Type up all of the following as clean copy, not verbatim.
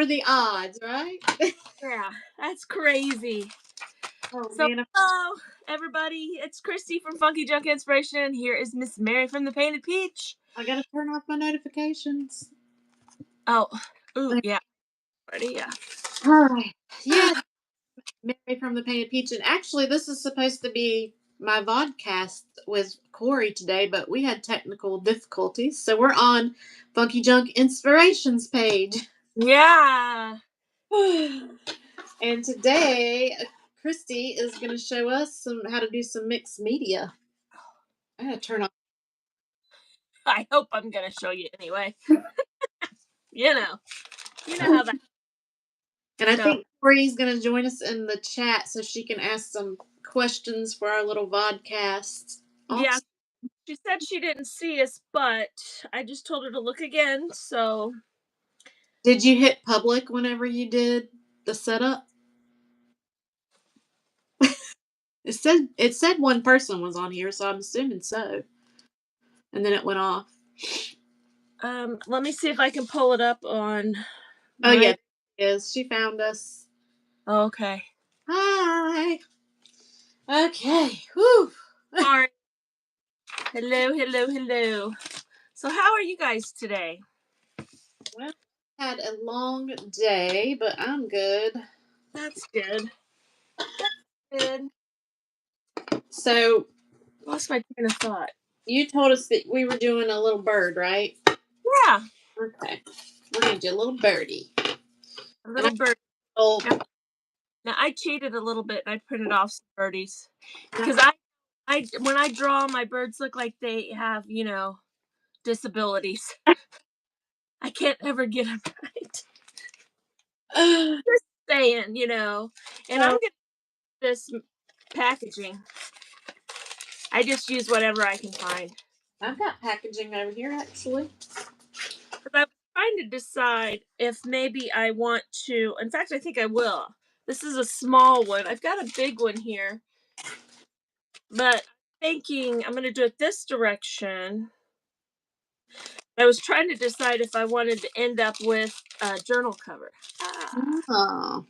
are the odds, right? Yeah, that's crazy. Oh, So, man. hello, everybody. It's Christy from Funky Junk Inspiration. Here is Miss Mary from the Painted Peach. I gotta turn off my notifications. Oh, ooh, yeah. Ready? Yeah. All right. Yes, Mary from the Painted Peach. And actually, this is supposed to be my vodcast with Corey today, but we had technical difficulties. So we're on Funky Junk Inspirations page. Yeah. And today, Christy is going to show us how to do some mixed media. I gotta turn off. I hope I'm going to show you anyway. you know how that. And I think Corey's going to join us in the chat so she can ask some questions for our little vodcast. Yeah. She said she didn't see us, but I just told her to look again. So. Did you hit public whenever you did the setup? It said one person was on here, so I'm assuming so. And then it went off. Let me see if I can pull it up on. Oh yeah, it is. She found us. Okay. Hi. Okay. Whew. All right. Hello. So how are you guys today? Well, I had a long day, but I'm good. That's good. So, Lost my train of thought. You told us that we were doing a little bird, right? Yeah. Okay. We're going to do a little birdie. A little bird. Now, I cheated a little bit and I printed off some birdies. Because when I draw, my birds look like they have, disabilities. I can't ever get them right. Just saying, And I'm going to this packaging. I just use whatever I can find. I've got packaging over here, actually. But I was trying to decide if maybe I want to. In fact, I think I will. This is a small one. I've got a big one here. But I'm thinking I'm going to do it this direction. I was trying to decide if I wanted to end up with a journal cover. Oh,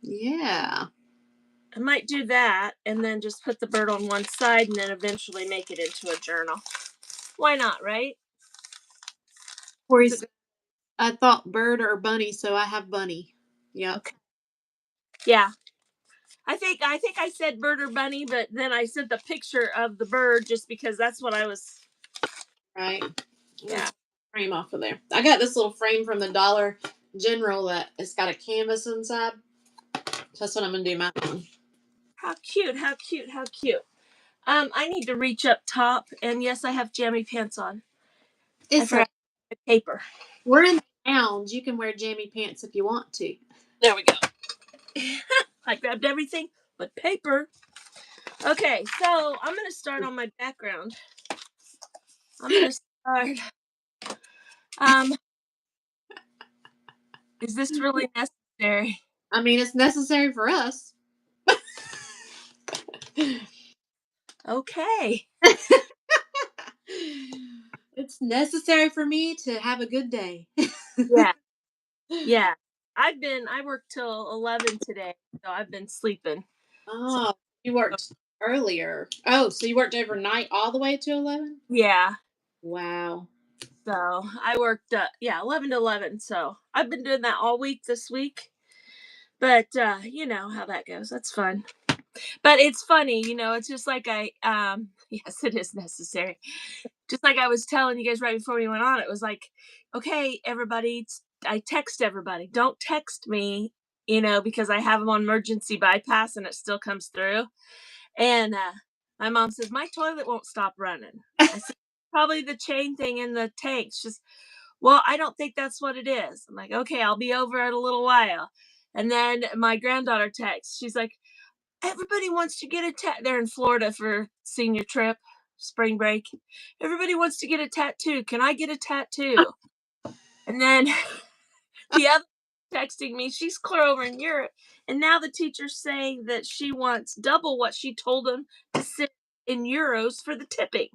yeah. I might do that and then just put the bird on one side and then eventually make it into a journal. Why not, right? I thought bird or bunny, so I have bunny. Yeah. Okay. Yeah. I think I said bird or bunny, but then I sent the picture of the bird just because that's what I was. Right. Yeah. Frame off of there. I got this little frame from the Dollar General that it's got a canvas inside. So that's what I'm gonna do mine on. How cute! I need to reach up top, and yes, I have jammy pants on. It's a paper. We're in the lounge. You can wear jammy pants if you want to. There we go. I grabbed everything but paper. Okay, so I'm going to start on my background. I'm going to start. Is this really necessary? I mean, it's necessary for us. Okay. It's necessary for me to have a good day. Yeah. I worked till 11 today, so I've been sleeping. Oh, you worked earlier. Oh, so you worked overnight all the way to 11? Yeah. Wow. So I worked, 11 to 11. So I've been doing that all week this week. But you know how that goes. That's fun. But it's funny, it's just like yes, it is necessary. Just like I was telling you guys right before we went on, it was like, okay, everybody, I text everybody. Don't text me, because I have them on emergency bypass and it still comes through. And my mom says, my toilet won't stop running. I said, probably the chain thing in the tank's just, well, I don't think that's what it is. I'm like, okay, I'll be over in a little while. And then my granddaughter texts. She's like, everybody wants to get a tattoo. They're in Florida for senior trip, spring break. Everybody wants to get a tattoo. Can I get a tattoo? And then the other texting me, she's clear over in Europe. And now the teacher's saying that she wants double what she told them to send in euros for the tipping.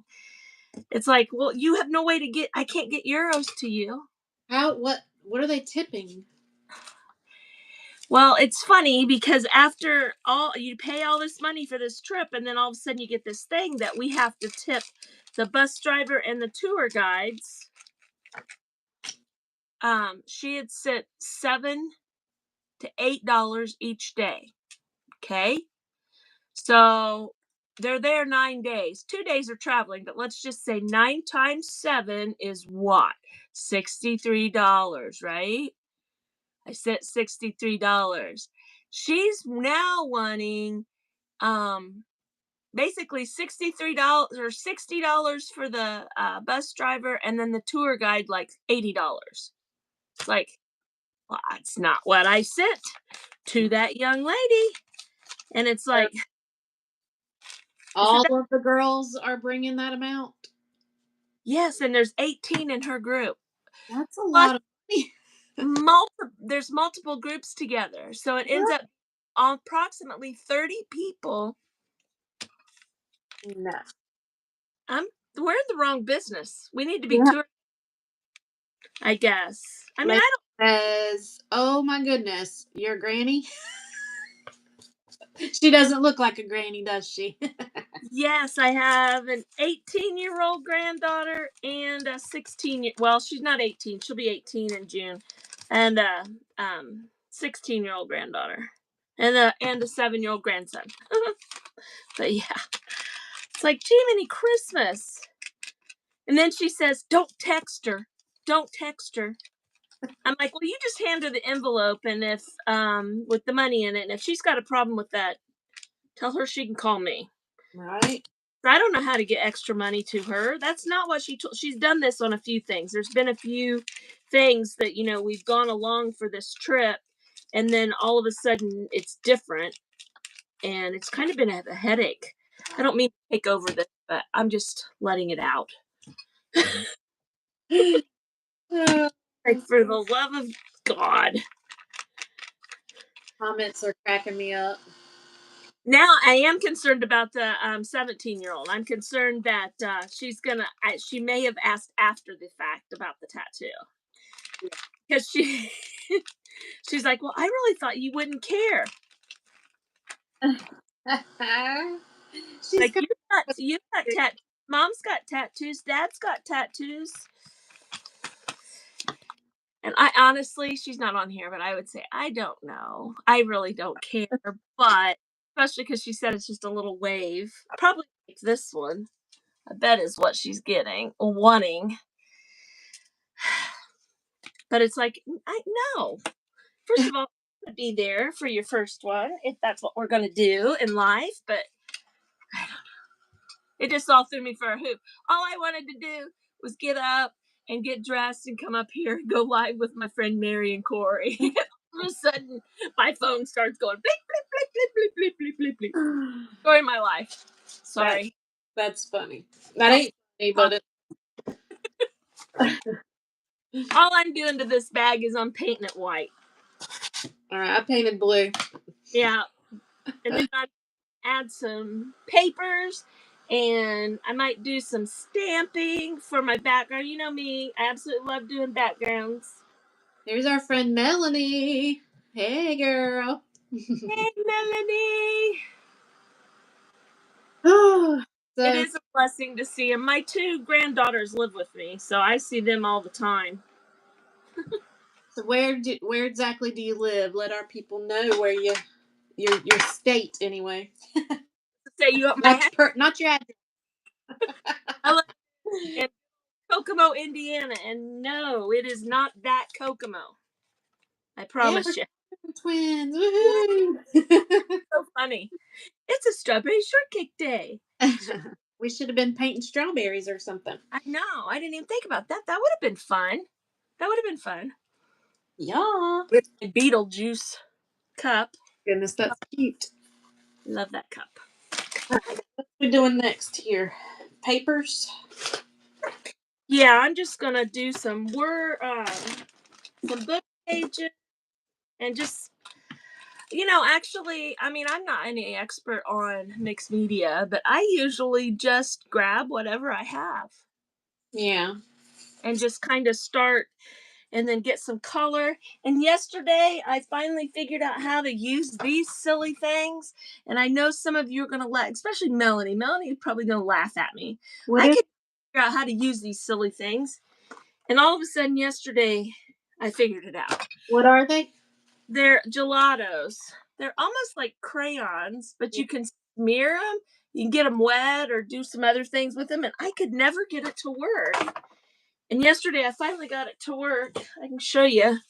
It's like, well, you have no way I can't get euros to you. What are they tipping? Well, it's funny because after all, you pay all this money for this trip, and then all of a sudden you get this thing that we have to tip the bus driver and the tour guides. She had sent $7 to $8 each day. Okay, so they're there 9 days. 2 days are traveling, but let's just say 9 times 7 is what? $63, right? I sent $63. She's now wanting basically $63 or $60 for the bus driver, and then the tour guide like $80. It's like, well, that's not what I sent to that young lady. And it's like, All of the girls are bringing that amount. yes, and there's 18 in her group. That's a Plus, lot of money. there's multiple groups together, so it ends up approximately 30 people. No. We're in the wrong business. We need to be tour, I guess. I mean, Like I don't. says, oh my goodness, your granny. She doesn't look like a granny, does she? Yes, I have an 18-year-old granddaughter and a 16 well, she's not 18. She'll be 18 in June. And a 16-year-old granddaughter. And a 7-year-old grandson. But yeah. It's like, Jiminy Christmas. And then she says, "Don't text her. Don't text her." I'm like, "Well, you just hand her the envelope, and if with the money in it, and if she's got a problem with that, tell her she can call me." Right. I don't know how to get extra money to her. That's not what she told. She's done this on a few things. There's been a few things that, we've gone along for this trip, and then all of a sudden it's different, and it's kind of been a headache. I don't mean to take over this, but I'm just letting it out. Like, for the love of God. Comments are cracking me up. Now I am concerned about the 17-year-old. I'm concerned that she may have asked after the fact about the tattoo. Because she's like, "Well, I really thought you wouldn't care." She's Like, got you've got tattoos. Mom's got tattoos. Dad's got tattoos. And I honestly, she's not on here, but I would say, I don't know. I really don't care. But especially because she said it's just a little wave. Probably like this one. I bet is what she's getting or wanting. But it's like, I know. First of all, be there for your first one if that's what we're gonna do in life. But I don't know. It just all threw me for a hoop. All I wanted to do was get up and get dressed and come up here and go live with my friend Mary and Corey. All of a sudden, my phone starts going bleep, bleep, bleep, bleep, bleep, bleep, bleep, bleep, bleep. Story of my life. Sorry. That's funny. That ain't funny, but All I'm doing to this bag is I'm painting it white. all right, I painted blue. Yeah. And then I add some papers, and I might do some stamping for my background. You know me, I absolutely love doing backgrounds. Here's our friend Melanie. Hey, girl. Hey, Melanie. Oh, It so, is a blessing to see him. My 2 granddaughters live with me, so I see them all the time. so where exactly do you live? Let our people know where your state anyway. Say you up my Not your address. I live in Kokomo, Indiana, and no, it is not that Kokomo. I promise you. Twins. Woohoo! So funny. It's a strawberry shortcake day. We should have been painting strawberries or something. I know. I didn't even think about that. That would have been fun. That would have been fun. Yeah. With a Beetlejuice cup. Goodness, that's cute. Love that cup. What are we doing next here? Papers? Yeah, I'm just gonna do some book pages and just actually, I mean, I'm not any expert on mixed media, but I usually just grab whatever I have Yeah. and just kind of start. and then get some color. And yesterday I finally figured out how to use these silly things. And I know some of you are going to laugh, especially Melanie. Melanie is probably going to laugh at me. What I is? could figure out how to use these silly things. And all of a sudden yesterday I figured it out. What are they? They're gelatos. They're almost like crayons, but you can smear them. You can get them wet or do some other things with them. And I could never get it to work. And yesterday I finally got it to work. I can show you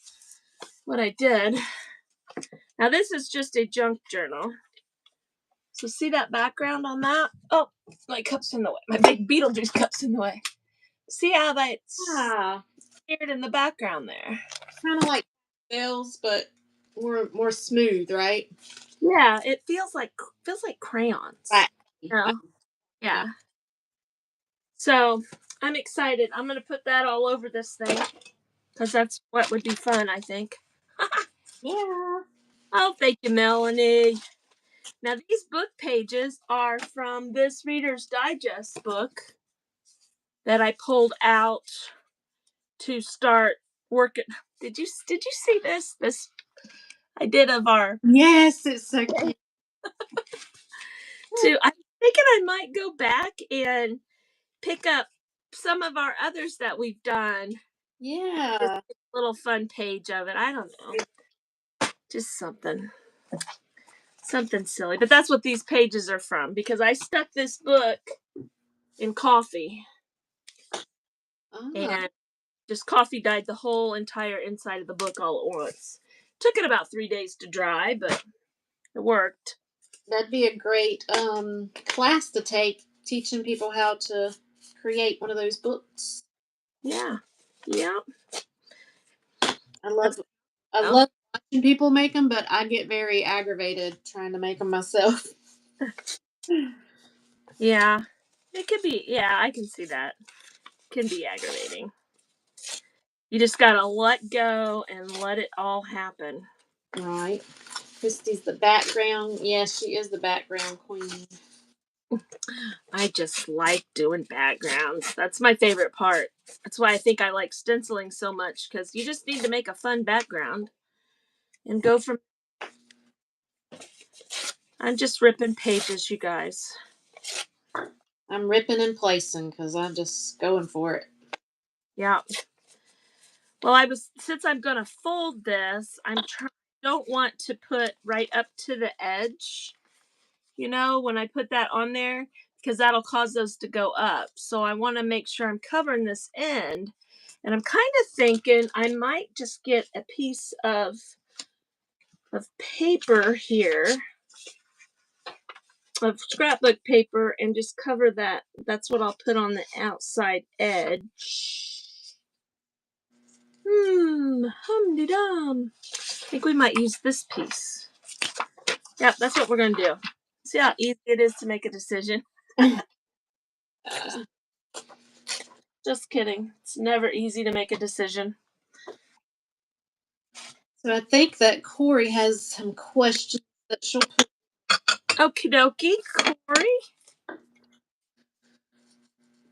what I did. Now this is just a junk journal. So see that background on that? Oh, my cup's in the way. My big Beetlejuice cup's in the way. See how that's smeared in the background there? Kind of like bells, but more smooth, right? Yeah, it feels like crayons. Right. Yeah. So I'm excited. I'm gonna put that all over this thing because that's what would be fun, I think. Yeah. Oh, thank you, Melanie. Now these book pages are from this Reader's Digest book that I pulled out to start working. Did you see this? This I did of our Yes, it's so cute. I'm thinking I might go back and pick up some of our others that we've done. Yeah. Just a little fun page of it. I don't know. Just something silly. But that's what these pages are from because I stuck this book in coffee and just coffee dyed the whole entire inside of the book all at once. Took it about 3 days to dry, but it worked. That'd be a great class to take, teaching people how to create one of those books. Yeah. Yeah. I love watching people make them, but I get very aggravated trying to make them myself. Yeah. It could be. Yeah, I can see that. It can be aggravating. You just gotta let go and let it all happen. Right. Christy's the background. Yes, she is the background queen. I just like doing backgrounds. That's my favorite part. That's why I think I like stenciling so much because you just need to make a fun background and go from. I'm just ripping pages, you guys. I'm ripping and placing because I'm just going for it. Yeah. Well, since I'm gonna fold this, don't want to put right up to the edge. You know, when I put that on there, because that'll cause those to go up. So I want to make sure I'm covering this end. And I'm kind of thinking I might just get a piece of paper here, of scrapbook paper, and just cover that. That's what I'll put on the outside edge. Hum-de-dum. I think we might use this piece. Yep, that's what we're going to do. See how easy it is to make a decision? Just kidding. It's never easy to make a decision. So I think that Corey has some questions that she'll put. Okie dokie, Corey.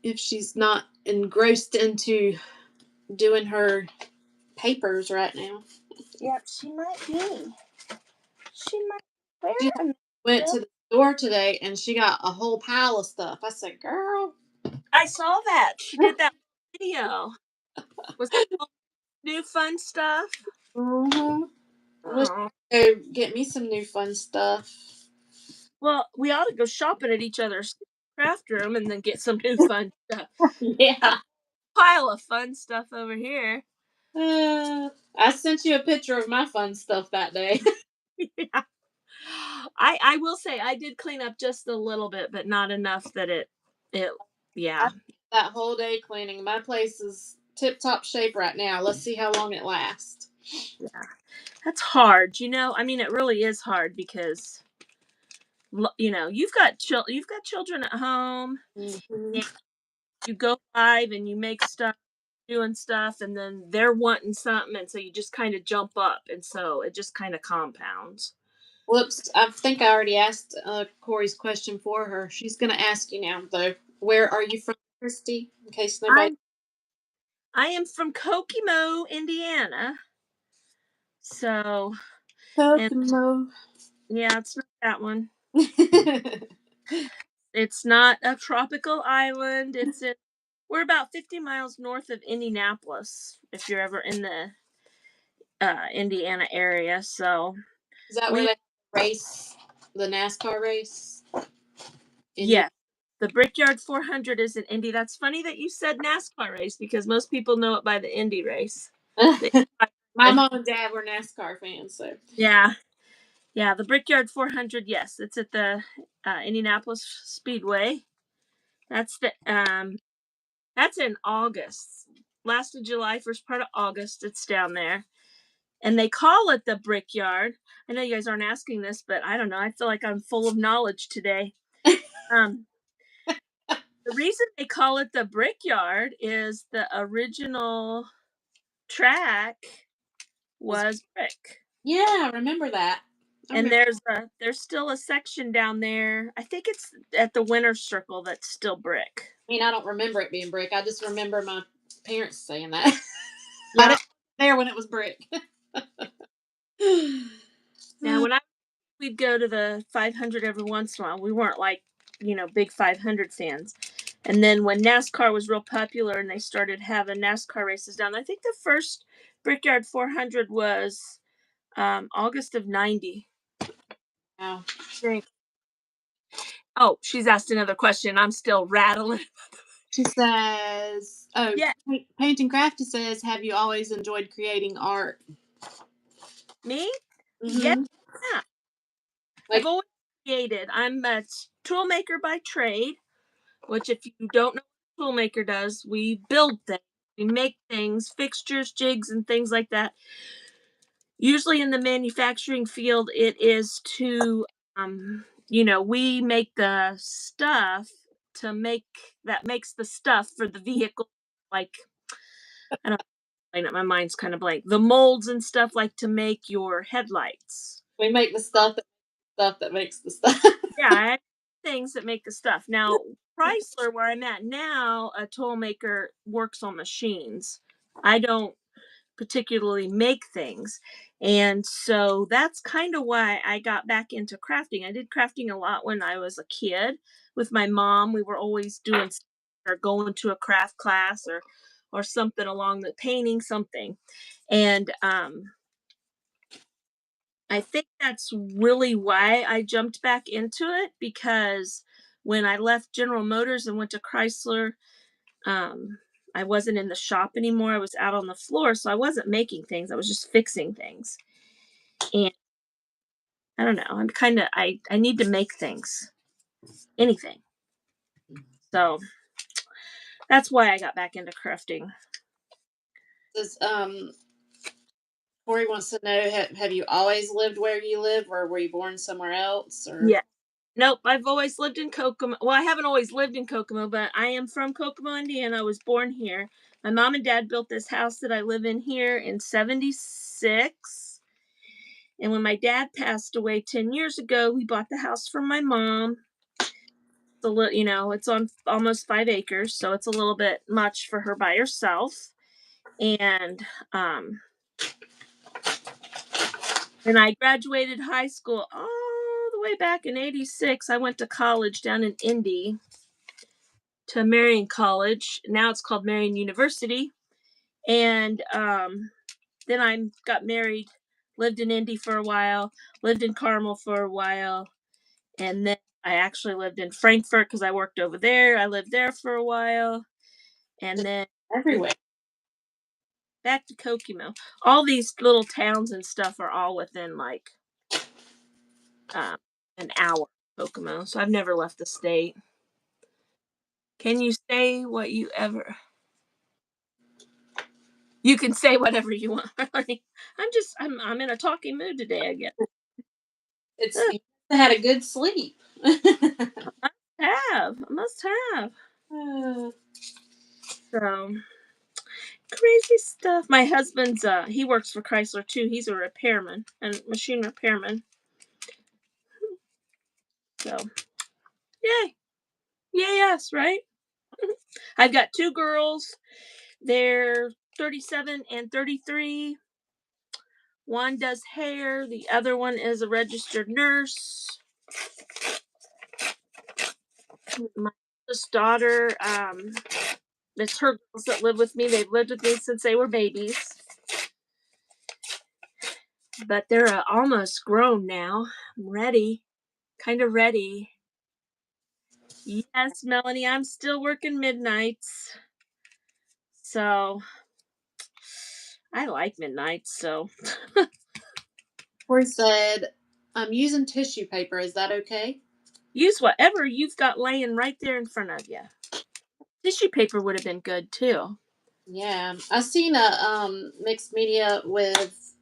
If she's not engrossed into doing her papers right now. Yep, she might be. She might. She went to the store today and she got a whole pile of stuff. I said, girl. I saw that. She did that video. Was that all new fun stuff? Mm-hmm. Oh. Go get me some new fun stuff. Well, we ought to go shopping at each other's craft room and then get some new fun stuff. Yeah. Pile of fun stuff over here. I sent you a picture of my fun stuff that day. Yeah. I will say I did clean up just a little bit, but not enough that it yeah. That whole day cleaning. My place is tip top shape right now. Let's see how long it lasts. Yeah. That's hard, you know. I mean, it really is hard because you know, you've got children at home. Mm-hmm. And you go live and you make stuff, doing stuff, and then they're wanting something, and so you just kind of jump up, and so it just kind of compounds. Whoops, I think I already asked Corey's question for her. She's going to ask you now, though. Where are you from, Christy? In case nobody. I am from Kokomo, Indiana. So, and Kokomo. yeah, it's not that one. It's not a tropical island. We're about 50 miles north of Indianapolis, if you're ever in the Indiana area. So Is that where we, they race the NASCAR race? yeah, the Brickyard 400 is in Indy. That's funny that you said NASCAR race because most people know it by the Indy race. My mom and dad were NASCAR fans, so Yeah. Yeah, the Brickyard 400, yes. It's at the Indianapolis Speedway. That's in August. Last of July, first part of August, it's down there. And they call it the Brickyard. I know you guys aren't asking this, but I don't know. I feel like I'm full of knowledge today. Um, the reason they call it the Brickyard is the original track was brick. Yeah, I remember that. And there's still a section down there. I think it's at the Winner's Circle that's still brick. I mean, I don't remember it being brick. I just remember my parents saying that. I Yeah. didn't there when it was brick. Now, we'd go to the 500 every once in a while, we weren't like, big 500 fans. And then when NASCAR was real popular and they started having NASCAR races down, I think the first Brickyard 400 was August of 90. Wow. Oh, she's asked another question. I'm still rattling. She says, "Oh, Yeah. Painting Crafty says, have you always enjoyed creating art?" Me? Mm-hmm. Yeah. I've always created. I'm a tool maker by trade, which if you don't know what a tool maker does, we build things. We make things, fixtures, jigs, and things like that. Usually in the manufacturing field, it is to, we make the stuff that makes the stuff for the vehicle. Like, I don't know, my mind's kind of blank. The molds and stuff like to make your headlights. We make the stuff that makes the stuff. Yeah, I have things that make the stuff. Now, Chrysler, where I'm at now, a tool maker works on machines. I don't particularly make things. And so that's kind of why I got back into crafting. I did crafting a lot when I was a kid with my mom. We were always doing or going to a craft class or something along the painting something. And I think that's really why I jumped back into it, because when I left General Motors and went to Chrysler, I wasn't in the shop anymore. I was out on the floor, so I wasn't making things. I was just fixing things. And I don't know. I need to make things. Anything. So that's why I got back into crafting. Does Corey wants to know, have you always lived where you live, or were you born somewhere else? Or Yeah. Nope, I've always lived in Kokomo. Well, I haven't always lived in Kokomo, but I am from Kokomo, Indiana. I was born here. My mom and dad built this house that I live in here in 76. And when my dad passed away 10 years ago, we bought the house from my mom. It's a little, it's on almost 5 acres, so it's a little bit much for her by herself. And when I graduated high school all the way back in 86, I went to college down in Indy to Marian College. Now it's called Marian University. And then I got married, lived in Indy for a while, lived in Carmel for a while. And then I actually lived in Frankfort because I worked over there. I lived there for a while. And then everywhere? back to Kokomo. All these little towns and stuff are all within like an hour of Kokomo. So I've never left the state. Can you say what you ever? You can say whatever you want. I'm in a talking mood today, I guess. You had a good sleep. I must have. So crazy stuff. My husband's he works for Chrysler too. He's a repairman and machine repairman. So yay. Yay us, right? I've got 2 girls. They're 37 and 33. One does hair, the other one is a registered nurse. My oldest daughter, it's her girls that live with me. They've lived with me since they were babies. But they're almost grown now. I'm ready. Kind of ready. Yes, Melanie, I'm still working midnights. So I like midnights, so Corey said, I'm using tissue paper. Is that okay? use whatever you've got laying right there in front of you. Tissue paper would have been good too. Yeah. I seen a mixed media with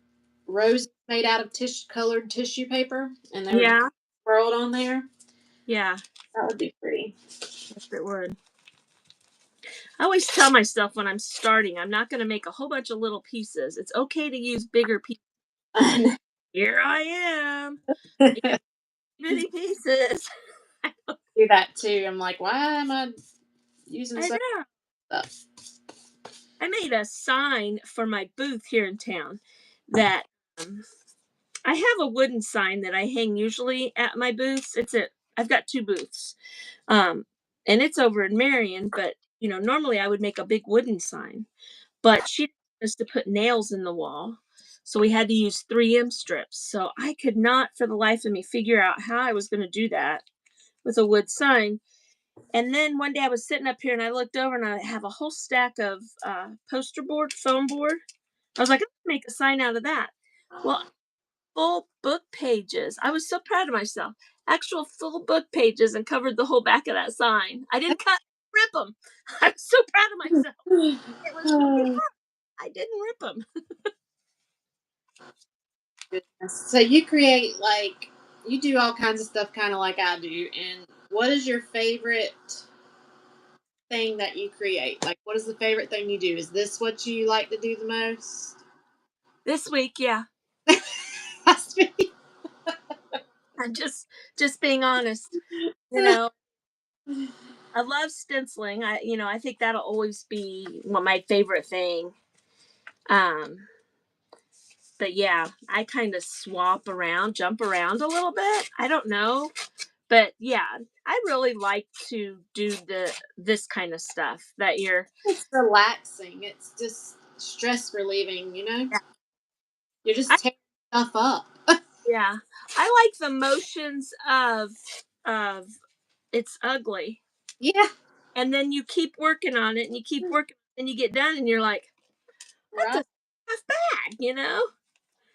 roses made out of colored tissue paper, and they were Yeah, swirled on there. yeah, That would be pretty. yes, it would. I always tell myself when I'm starting, I'm not going to make a whole bunch of little pieces. It's okay to use bigger pieces. Here I am, Do bitty pieces. that too. I'm like, why am I using I so know. much stuff? I made a sign for my booth here in town that I have a wooden sign that I hang usually at my booths. I've got two booths. Um, and it's over in Marion, but normally I would make a big wooden sign. But she wanted us to put nails in the wall. So we had to use 3M strips. So I could not for the life of me figure out how I was going to do that with a wood sign. And then one day I was sitting up here and I looked over and I have a whole stack of poster board, foam board. I was like, I'm going to make a sign out of that. Well, full book pages. I was so proud of myself. Actual full book pages and covered the whole back of that sign. I didn't rip them. I was so proud of myself. It was really hard. I didn't rip them. Goodness. So you create you do all kinds of stuff, kind of like I do. And what is your favorite thing that you create? Like, what is the favorite thing you do? Is this what you like to do the most? This week, yeah. Has to be. I'm just being honest. You know, I love stenciling. I think that'll always be my favorite thing. But yeah, I kind of jump around a little bit. I don't know. But yeah, I really like to do this kind of stuff that you're It's relaxing. It's just stress relieving. yeah, You're just I, tearing stuff up. yeah. I like the motions of it's ugly. Yeah. And then you keep working on it and you keep working and you get done and you're like, that's Right. a half bag.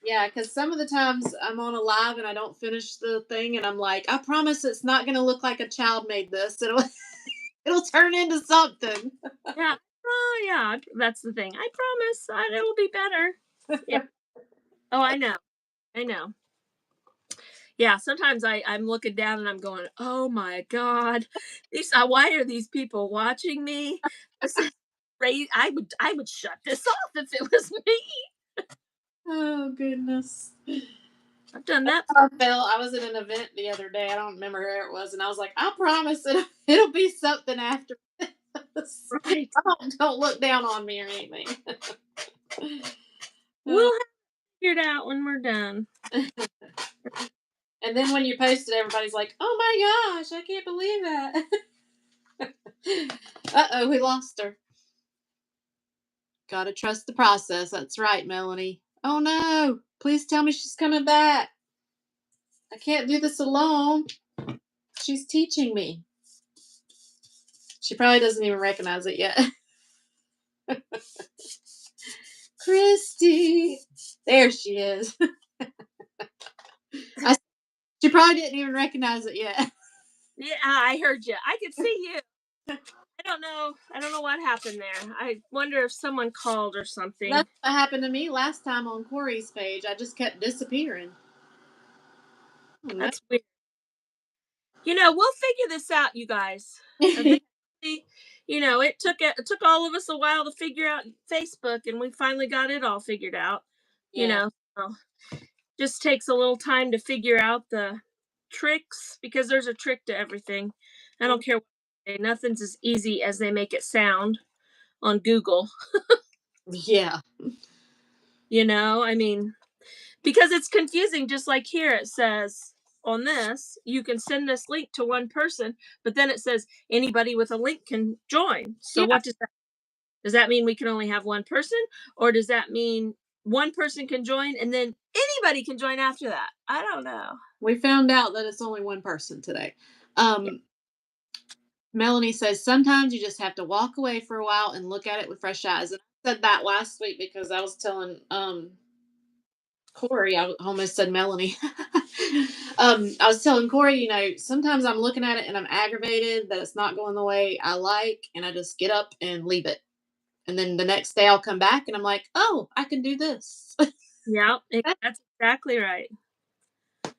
Yeah, because some of the times I'm on a live and I don't finish the thing, and I'm like, I promise it's not going to look like a child made this. It'll turn into something. Yeah. Oh yeah, that's the thing. I promise it'll be better. Yeah. Oh, I know. I know. Yeah, sometimes I'm looking down and I'm going, "Oh my god. Why are these people watching me?" This is crazy. I would shut this off if it was me. Oh goodness. I've done that. I was at an event the other day. I don't remember where it was, and I was like, I promise it'll be something after this. Right. Don't look down on me or anything. We'll have it figured out when we're done. And then when you post it, everybody's like, "Oh my gosh, I can't believe that." Uh-oh, we lost her. Gotta trust the process. That's right, Melanie. Oh no, please tell me she's coming back. I can't do this alone. She's teaching me. She probably doesn't even recognize it yet. Christy. There she is. She probably didn't even recognize it yet. Yeah, I heard you. I could see you. I don't know. I don't know what happened there. I wonder if someone called or something. That's what happened to me last time on Corey's page. I just kept disappearing. Oh, no. That's weird. We'll figure this out, you guys. Eventually, it took all of us a while to figure out Facebook, and we finally got it all figured out. Yeah. So just takes a little time to figure out the tricks because there's a trick to everything. I don't care what they say, nothing's as easy as they make it sound. on Google. Yeah. You know, I mean, because it's confusing. Just like here, it says on this, you can send this link to one person, but then it says anybody with a link can join. So Yeah. what does that mean? We can only have one person, or does that mean one person can join and then anybody can join after that? I don't know. We found out that it's only one person today. Yeah. Melanie says sometimes you just have to walk away for a while and look at it with fresh eyes. And I said that last week because I was telling Corey, I almost said Melanie. I was telling Corey, sometimes I'm looking at it and I'm aggravated that it's not going the way I like, and I just get up and leave it. And then the next day I'll come back and I'm like, oh, I can do this. Yeah, that's exactly right.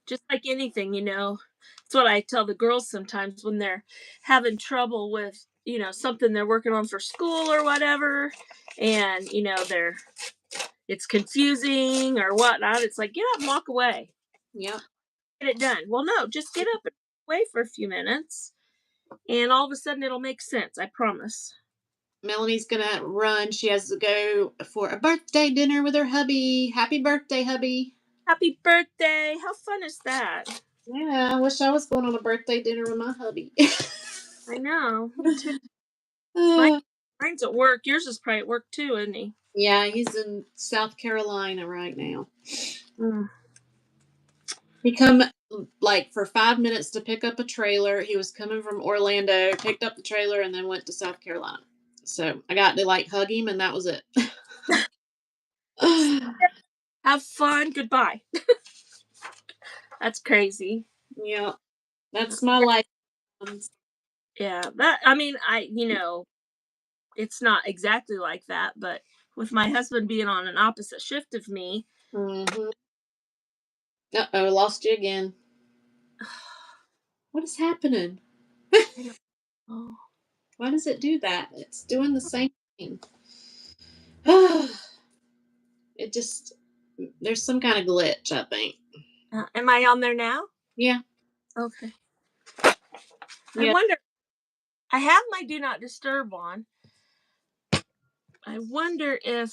Just like anything, it's what I tell the girls sometimes when they're having trouble with, something they're working on for school or whatever, and it's confusing or whatnot. It's like, get up and walk away, Yep. get it done. Well, no, just get up and walk away for a few minutes, and all of a sudden it'll make sense. I promise. Melanie's gonna run. She has to go for a birthday dinner with her hubby. Happy birthday, hubby. Happy birthday! How fun is that? Yeah, I wish I was going on a birthday dinner with my hubby. I know. Me too. Mine, Uh, mine's at work. Yours is probably at work too, isn't he? yeah, he's in South Carolina right now. Mm. He come like for 5 minutes to pick up a trailer. He was coming from Orlando, picked up the trailer, and then went to South Carolina. So I got to like hug him, and that was it. Have fun. Goodbye. That's crazy. Yeah, that's my life. Yeah, that I mean, it's not exactly like that, but with my husband being on an opposite shift of me, Mm-hmm. Uh-oh, lost you again. What is happening? I don't know. Why does it do that? It's doing the same thing. It just, there's some kind of glitch, I think. Am I on there now? Yeah. Okay. I Yeah. wonder. I have my do not disturb on. I wonder if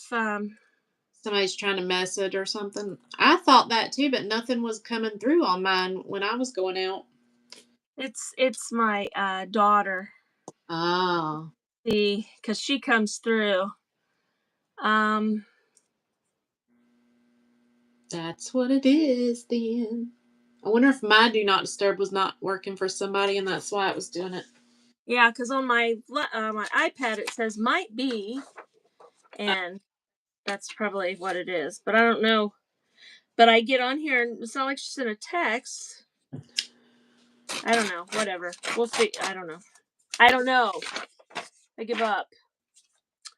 Somebody's trying to message or something. I thought that too, but nothing was coming through on mine when I was going out. it's my daughter. Ah, See, because she comes through. Um, that's what it is then. I wonder if my do not disturb was not working for somebody and that's why it was doing it. yeah, because on my iPad it says might be, and that's probably what it is. But I don't know. But I get on here and it's not like she sent a text. I don't know. Whatever. We'll see. I don't know. I don't know. I give up.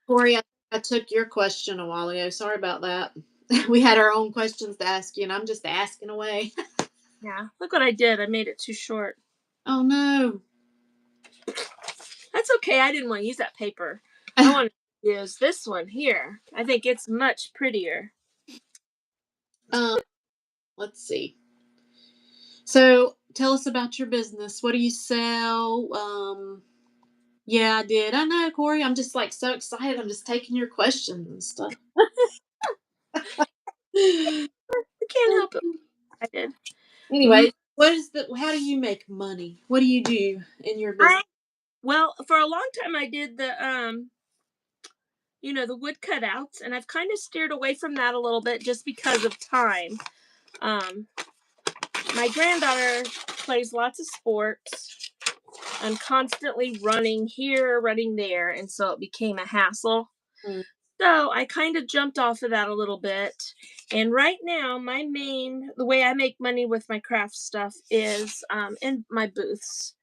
Corey, I took your question a while ago. Sorry about that. We had our own questions to ask you, and I'm just asking away. Yeah. Look what I did. I made it too short. Oh no. That's okay. I didn't want to use that paper. I want to use this one here. I think it's much prettier. um, let's see. So tell us about your business. What do you sell? Yeah, I did. I know, Corey. I'm just like so excited. I'm just taking your questions and stuff. I can't help it. I did. Anyway, what is the? How do you make money? What do you do in your business? I well, for a long time I did the wood cutouts, and I've kind of steered away from that a little bit just because of time. Um, my granddaughter plays lots of sports. I'm constantly running here, running there, and so it became a hassle. Mm, So I kind of jumped off of that a little bit. And right now, the way I make money with my craft stuff is in my booths.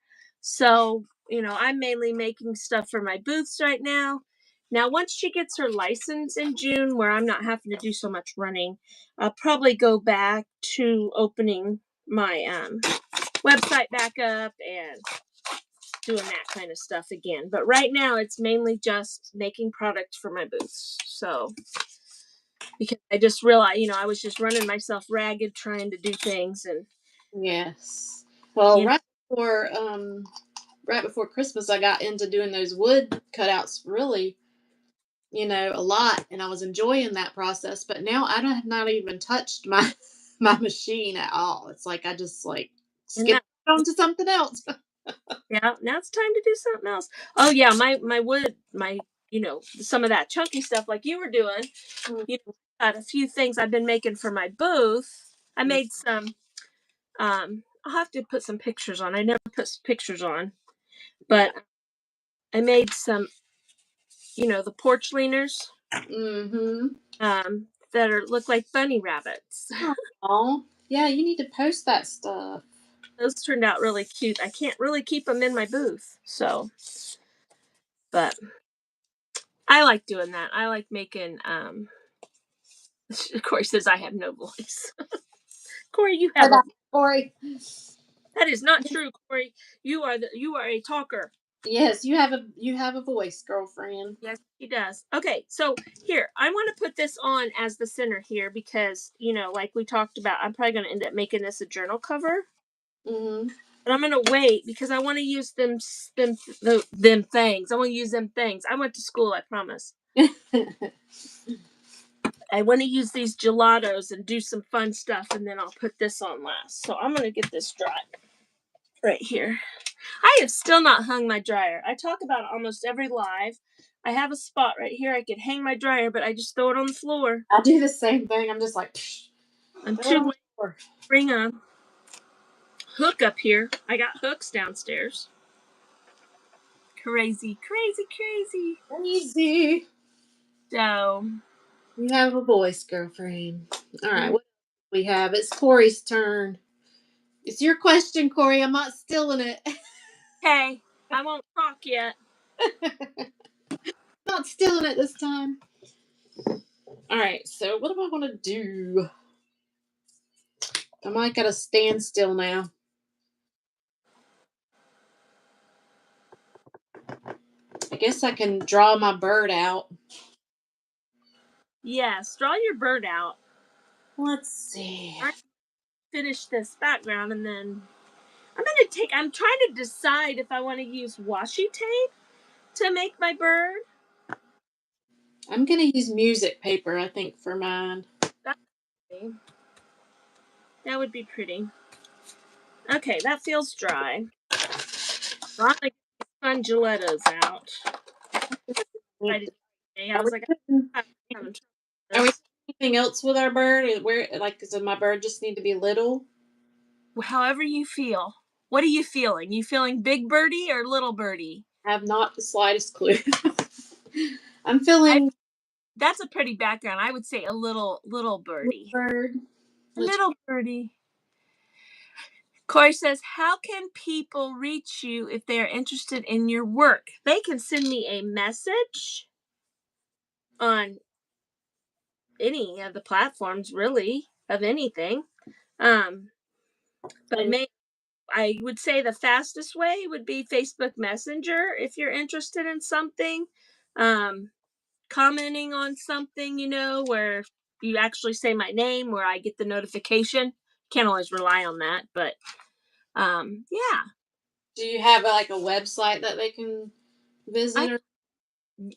So, I'm mainly making stuff for my booths right now. Now, once she gets her license in June, where I'm not having to do so much running, I'll probably go back to opening my website back up and doing that kind of stuff again. But right now, it's mainly just making product for my booths. So, because I just realized, I was just running myself ragged trying to do things, and yes. Well, you know, right before Christmas, I got into doing those wood cutouts really a lot, and I was enjoying that process. But now I don't have not even touched my my machine at all. It's like I just like And skip now, on to something else. yeah, now it's time to do something else. Oh yeah, my wood, my some of that chunky stuff like you were doing. You know, got a few things I've been making for my booth. I made some. I'll have to put some pictures on. I never put pictures on, Yeah. but I made some. The porch leaners. Mm-hmm. That are look like bunny rabbits. Oh, yeah. You need to post that stuff. Those turned out really cute. I can't really keep them in my booth, so but I like doing that. I like making. Corey says I have no voice. Corey, you have But a. Corey, That is not true, Corey. You are a talker. yes, you have a voice, girlfriend. Yes, he does. Okay, so here I want to put this on as the center here because like we talked about, I'm probably going to end up making this a journal cover. Mm-hmm. But I'm gonna wait because I want to use them things. I want to use them things. I went to school. I promise. I want to use these gelatos and do some fun stuff, and then I'll put this on last. So I'm gonna get this dry right here. I have still not hung my dryer. I talk about it almost every live. I have a spot right here I could hang my dryer, but I just throw it on the floor. I do the same thing. I'm just like, psh, I'm throw it too on the late floor. to bring a hook up here. I got hooks downstairs. Crazy, crazy, crazy. Easy. So You have a voice, girlfriend. All right, mm, what do we have? It's Corey's turn. It's your question, Corey. I'm not stealing it. okay, I won't talk yet. Not stealing it this time. All right, so what am I going to do? I might got to stand still now. I guess I can draw my bird out. Yes, draw your bird out. Let's see. I finish this background and then I'm trying to decide if I want to use washi tape to make my bird. I'm going to use music paper, I think, for mine. That would be pretty. Okay, that feels dry. So I'm gonna get these fun gelatos out. I Are we was like, doing, I'm having trouble are we with doing anything else with our bird? Where, like, does my bird just need to be little? this. However you feel. What are you feeling? You feeling big birdie or little birdie? I have not the slightest clue. I'm I feeling That's a pretty background. I would say a little birdie. bird. A little birdie. Corey says, how can people reach you if they are interested in your work? They can send me a message on any of the platforms, really, of anything. Um, but I would say the fastest way would be Facebook Messenger if you're interested in something. Um, Commenting on something, where you actually say my name, where I get the notification. Can't always rely on that, but yeah. Do you have like a website that they can I visit? Or?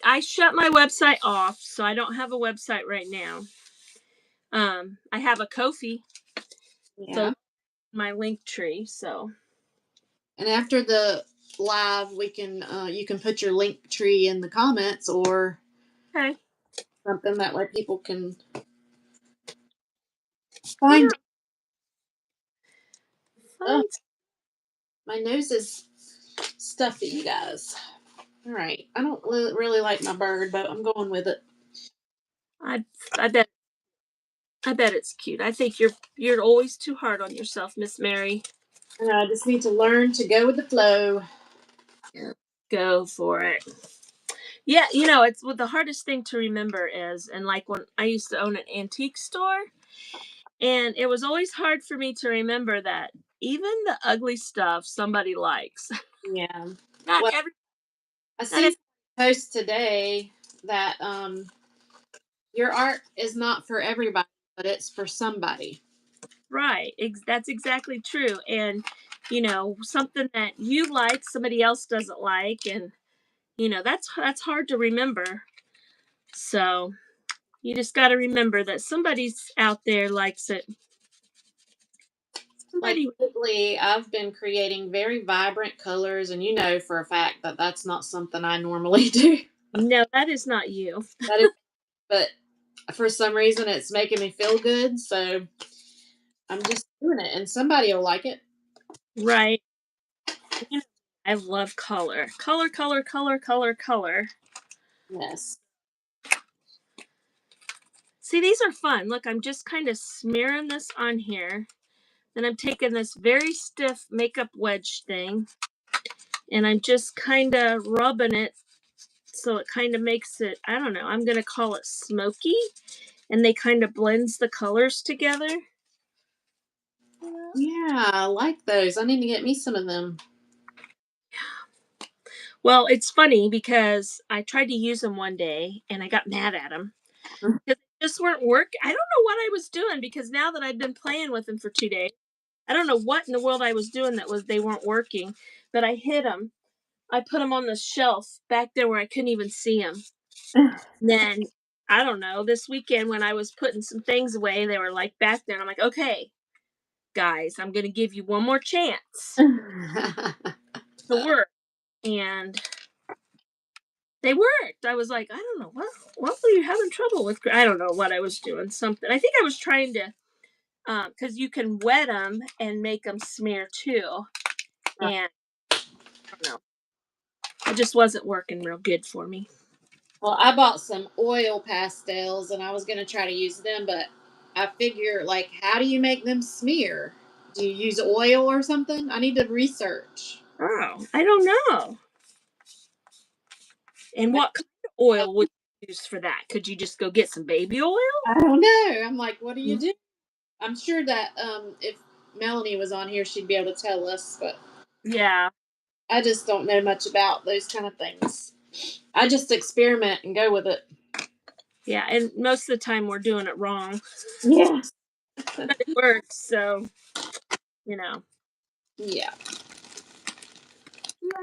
I shut my website off, so I don't have a website right now. I have a Ko-fi, Yeah. so my link tree. So And after the live, we can you can put your link tree in the comments or okay, something that way people can what find. are Oh, fun? my nose is stuffy, you guys. All right. I don't really like my bird, but I'm going with it. I I bet it's cute. I think you're always too hard on yourself, Miss Mary. I just need to learn to go with the flow. Yeah. Go for it. Yeah, it's what the hardest thing to remember is, and like when I used to own an antique store, and it was always hard for me to remember that even the ugly stuff somebody likes. Yeah. Not Well, every, I not seen every, a post today that your art is not for everybody, but it's for somebody. right. That's exactly true. And something that you like, somebody else doesn't like, and that's hard to remember. So you just got to remember that somebody's out there likes it. Like Somebody, lately, I've been creating very vibrant colors, and you know for a fact that that's not something I normally do. no, that is not you. That is, but for some reason, it's making me feel good, so I'm just doing it, and somebody will like it. Right. You know, I love color. Color, color, color, color, color. Yes. See, these are fun. Look, I'm just kind of smearing this on here. Then I'm taking this very stiff makeup wedge thing and I'm just kind of rubbing it so it kind of makes it, I don't know, I'm going to call it smoky. And they kind of blends the colors together. Yeah, I like those. I need to get me some of them. Well, it's funny because I tried to use them one day and I got mad at them because they just weren't working. I don't know what I was doing because now that I've been playing with them for 2 days, I don't know what in the world I was doing that was they weren't working, but I hid them. I put them on the shelf back there where I couldn't even see them. Then I don't know. This weekend when I was putting some things away, they were like back there. And I'm like, okay, guys, I'm gonna give you one more chance to work, and they worked. I was like, I don't know what were you having trouble with? I don't know what I was doing. Something. I think I was trying to, because you can wet them and make them smear too, and I don't know. It just wasn't working real good for me. Well, I bought some oil pastels, and I was going to try to use them, but I figure, like, how do you make them smear? Do you use oil or something? I need to research. Oh, I don't know. And what kind of oil would you use for that? Could you just go get some baby oil? I don't know. I'm like, what do you do? I'm sure that if Melanie was on here, she'd be able to tell us, but Yeah. I just don't know much about those kind of things. I just experiment and go with it. Yeah, and most of the time we're doing it wrong. Yeah. But it works, so you know. Yeah.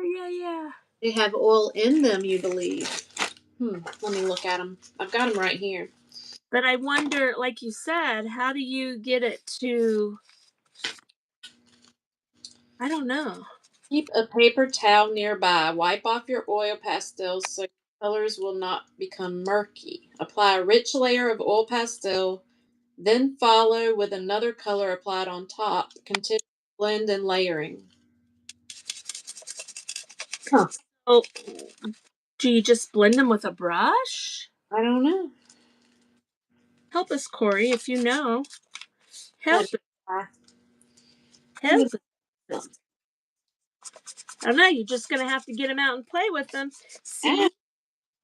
Yeah. They have oil in them, you believe. Let me look at them. I've got them right here. But I wonder, like you said, how do you get it to? I don't know. Keep a paper towel nearby. Wipe off your oil pastels so colors will not become murky. Apply a rich layer of oil pastel, then follow with another color applied on top. Continue blend and layering. Huh. Oh, do you just blend them with a brush? I don't know. Help us, Corey, if you know. Let Help me, try. Let me help us. I don't know. You're just gonna have to get them out and play with them. ah. See,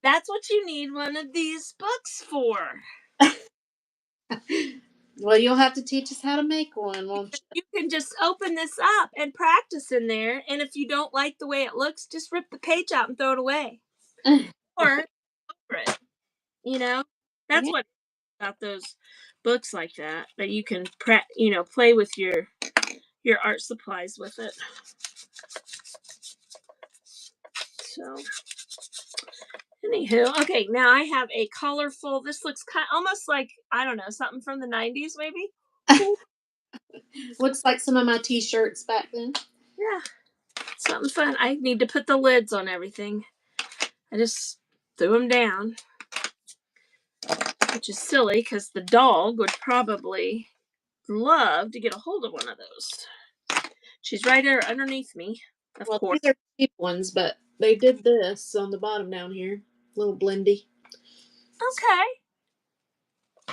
that's what you need one of these books for. Well, you'll have to teach us how to make one, won't You can just open this up and practice in there. And if you don't like the way it looks, just rip the page out and throw it away. you? Or over it. You know, that's Yeah. what about those books like that you can play with your art supplies with it. So, anywho, okay, now I have a colorful. This looks almost like I don't know something from the '90s, maybe. Looks like some of my t-shirts back then. Yeah, something fun. I need to put the lids on everything. I just threw them down, which is silly because the dog would probably love to get a hold of one of those. She's right there underneath me, of Well, course. these are cheap ones, but they did this on the bottom down here. Little blendy. Okay.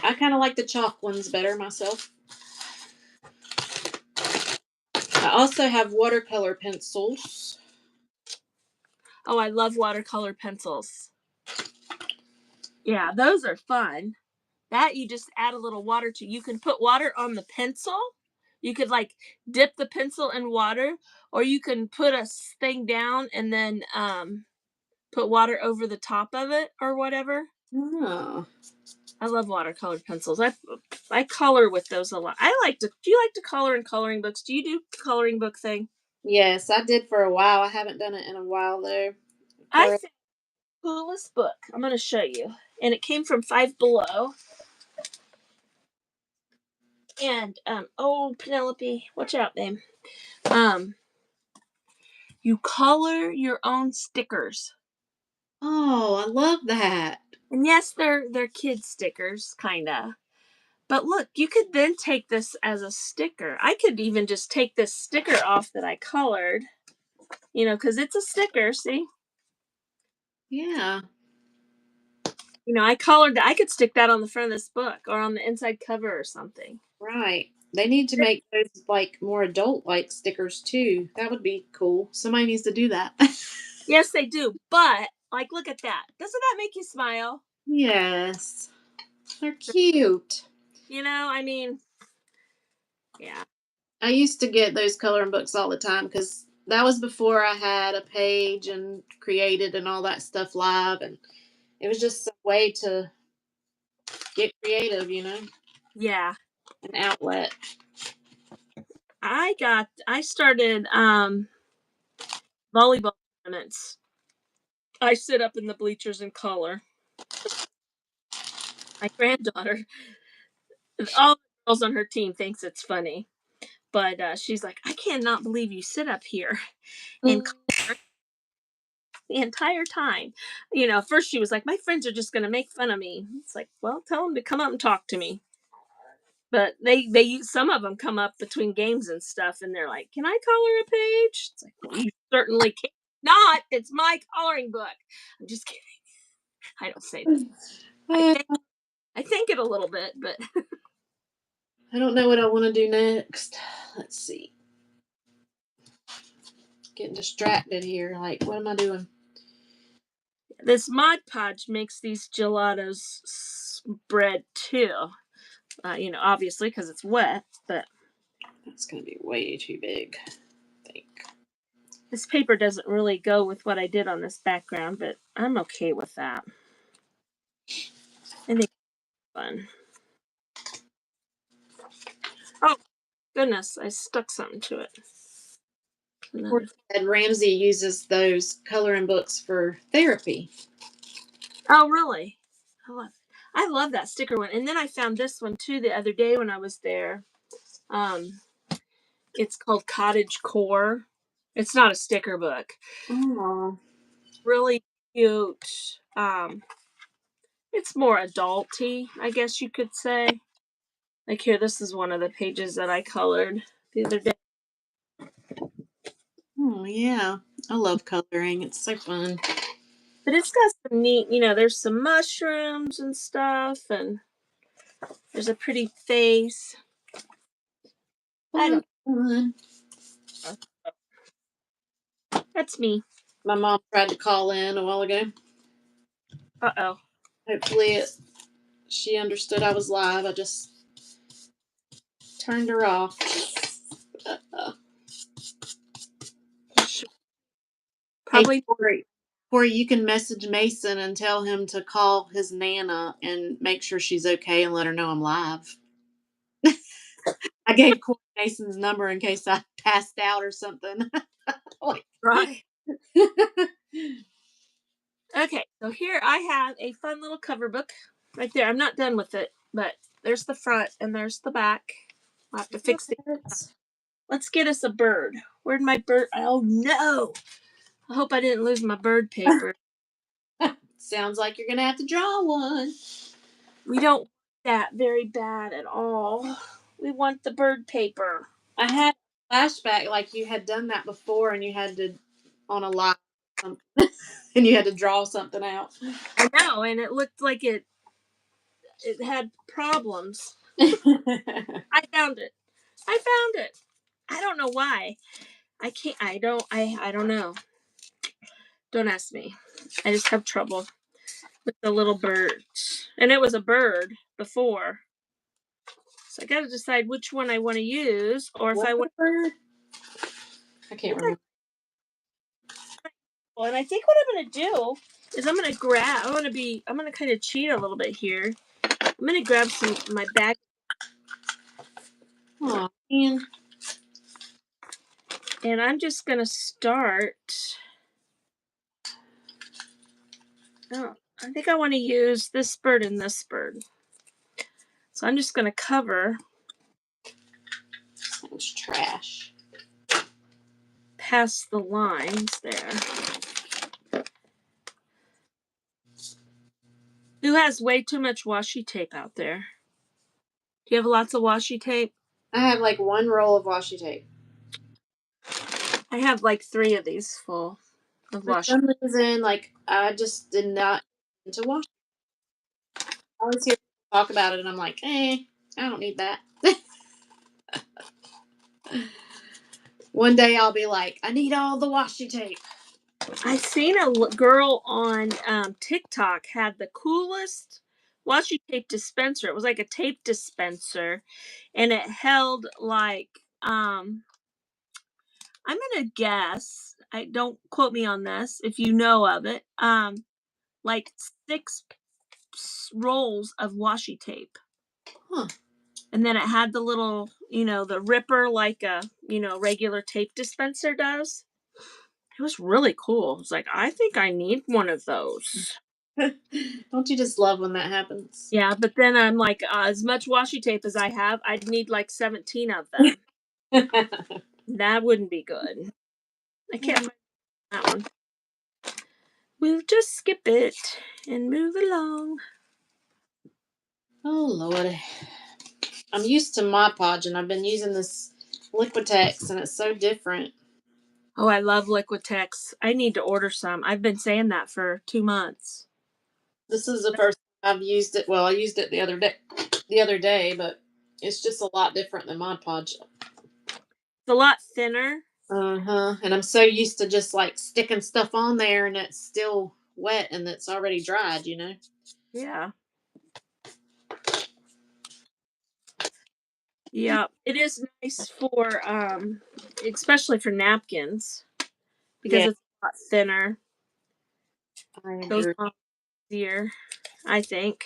I kind of like the chalk ones better myself. I also have watercolor pencils. Oh, I love watercolor pencils. Yeah, those are fun. That you just add a little water to. You can put water on the pencil. You could like dip the pencil in water, or you can put a thing down and then put water over the top of it or whatever. Oh. I love watercolor pencils. I color with those a lot. I like to. Do you like to color in coloring books? Do you do the coloring book thing? Yes, I did for a while. I haven't done it in a while though. I think coolest book. I'm gonna show you. and it came from Five Below. And oh, Penelope, watch out, babe. You color your own stickers. Oh, I love that. And yes, they're kid stickers, kinda. But look, you could then take this as a sticker. I could even just take this sticker off that I colored, because it's a sticker, see? Yeah, I colored that. I could stick that on the front of this book or on the inside cover or something. right. They need to make those like more adult like stickers too. That would be cool. Somebody needs to do that. Yes, they do. But, like, look at that. Doesn't that make you smile? Yes. They're cute. I mean, yeah. I used to get those coloring books all the time because that was before I had a page and created and all that stuff live. And it was just a way to get creative, Yeah. an outlet. I started volleyball tournaments. I sit up in the bleachers and color. My granddaughter, all the girls on her team thinks it's funny, but she's like, I cannot believe you sit up here and color the entire time. First she was like, my friends are just gonna make fun of me. It's like, well, tell them to come up and talk to me. But they some of them come up between games and stuff, and they're like, "Can I color a page?" It's like, well, you certainly can't. Not. It's my coloring book. I'm just kidding. I don't say that. I Uh, think I think it a little bit, but I don't know what I want to do next. Let's see. Getting distracted here. Like, what am I doing? this Mod Podge makes these gelatos spread too. Obviously because it's wet, but That's going to be way too big, I think. this paper doesn't really go with what I did on this background, but I'm okay with that. I think it's fun. Oh, goodness, I stuck something to it. Ed Ramsey uses those coloring books for therapy. Oh, really? I love that sticker one. And then I found this one too the other day when I was there. It's called Cottage Core. It's not a sticker book. Oh, Really cute. It's more adulty, I guess you could say. Like here, this is one of the pages that I colored the other day. oh yeah. I love coloring. It's so fun. But it's got some neat, there's some mushrooms and stuff, and there's a pretty face. I don't Fun. know. That's me. My mom tried to call in a while ago. Uh-oh. Hopefully she understood I was live. I just turned her off. Probably. Hey, Corey, you can message Mason and tell him to call his Nana and make sure she's okay and let her know I'm live. I gave Corey Mason's number in case I passed out or something. Right. Okay, so here I have a fun little cover book right there. I'm not done with it, but there's the front and there's the back. I'll have to fix the. Let's get us a bird. Where'd my bird? Oh no! I hope I didn't lose my bird paper. Sounds like you're gonna have to draw one. We don't want that very bad at all. We want the bird paper. I had a flashback like you had done that before and you had to on a live and you had to draw something out. I know, and it looked like it had problems. I found it. I don't know why. I can't. I don't know. Don't ask me. I just have trouble with the little bird. And it was a bird before. So I got to decide which one I want to use or if I want. I can't remember. And I think what I'm going to do is I'm going to kind of cheat a little bit here. I'm going to grab my bag. Oh, man. And I'm just going to start. Oh, I think I want to use this bird and this bird. So I'm just going to cover It's trash. past the lines there. Who has way too much washi tape out there? Do you have lots of washi tape? I have like one roll of washi tape. I have like 3 of these full of For washi. some reason, like I just did not into washi. I always hear people talk about it, and I'm like, I don't need that. One day I'll be like, I need all the washi tape. I seen a girl on TikTok had the coolest washi tape dispenser. It was like a tape dispenser, and it held like I'm gonna guess. I don't quote me on this if you know of it. Like 6 rolls of washi tape. Huh. And then it had the little, the ripper like a, regular tape dispenser does. It was really cool. I was like, I think I need one of those. Don't you just love when that happens? Yeah, but then I'm like, as much washi tape as I have, I'd need like 17 of them. That wouldn't be good. I can't find that one. We'll just skip it and move along. Oh Lord. I'm used to Mod Podge, and I've been using this Liquitex, and it's so different. Oh, I love Liquitex. I need to order some. I've been saying that for 2 months. This is the first time I've used it. Well, I used it the other day, but it's just a lot different than Mod Podge. It's a lot thinner. And I'm so used to just like sticking stuff on there, and it's still wet and it's already dried. Yeah. Yeah, it is nice for especially for napkins because Yeah, it's a lot thinner. I Goes agree. on easier, I think.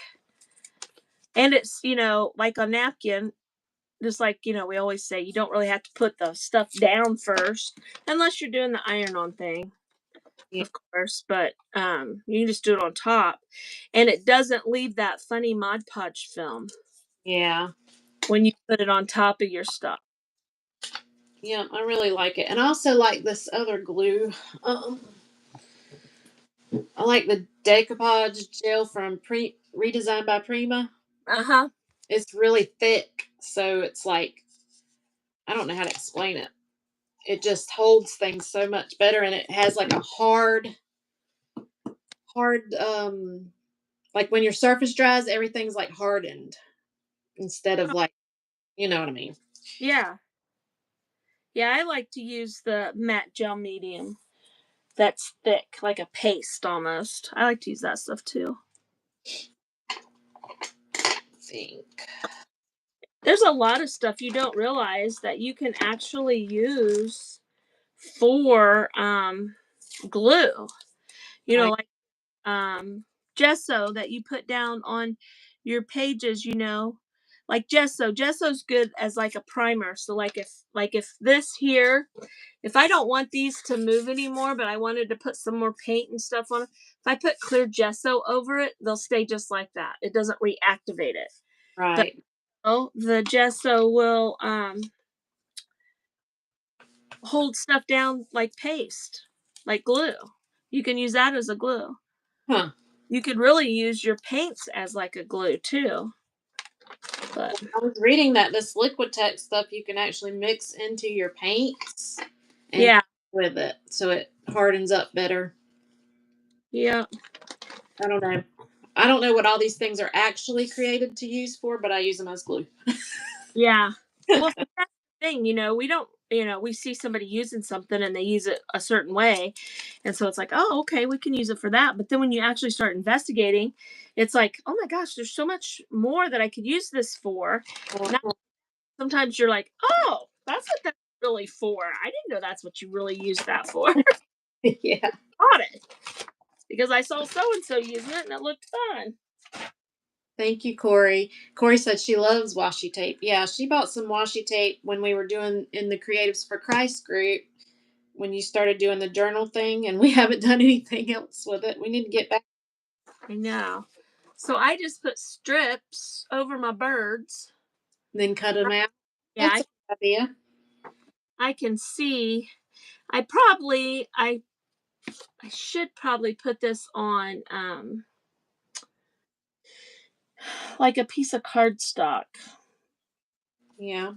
And it's, like a napkin, just like, we always say, you don't really have to put the stuff down first unless you're doing the iron-on thing, Yeah. of course, but you can just do it on top. And it doesn't leave that funny Mod Podge film Yeah. when you put it on top of your stuff. Yeah, I really like it. And I also like this other glue. I like the decoupage gel from redesigned by Prima. Uh-huh. It's really thick, so it's like, I don't know how to explain it. It just holds things so much better, and it has like a hard like when your surface dries, everything's like hardened instead of like, you know what I mean. Yeah. Yeah, I like to use the matte gel medium. That's thick, like a paste almost. I like to use that stuff too. Think. There's a lot of stuff you don't realize that you can actually use for glue. Like, Like gesso that you put down on your pages, like gesso. Gesso's good as like a primer. So like if this here, if I don't want these to move anymore, but I wanted to put some more paint and stuff on it, if I put clear gesso over it, they'll stay just like that. It doesn't reactivate it. right. The gesso will hold stuff down like paste, like glue. You can use that as a glue. Huh. You could really use your paints as like a glue too. But I was reading that this Liquitex stuff you can actually mix into your paints and yeah, with it, so it hardens up better. yeah, I don't know. I don't know what all these things are actually created to use for, but I use them as glue. yeah. Well, that's the thing, we don't, we see somebody using something and they use it a certain way. And so it's like, oh, okay, we can use it for that. But then when you actually start investigating, it's like, oh my gosh, there's so much more that I could use this for. Now, sometimes you're like, oh, that's what that's really for. I didn't know that's what you really used that for. Yeah. Bought it because I saw so and so using it and it looked fun. Thank you, Corey. Corey said she loves washi tape. Yeah, she bought some washi tape when we were doing in the Creatives for Christ group when you started doing the journal thing, and we haven't done anything else with it. We need to get back. I know. So I just put strips over my birds. Then cut them out. Yeah, That's a good idea. I can see. I should probably put this on like a piece of cardstock Yeah.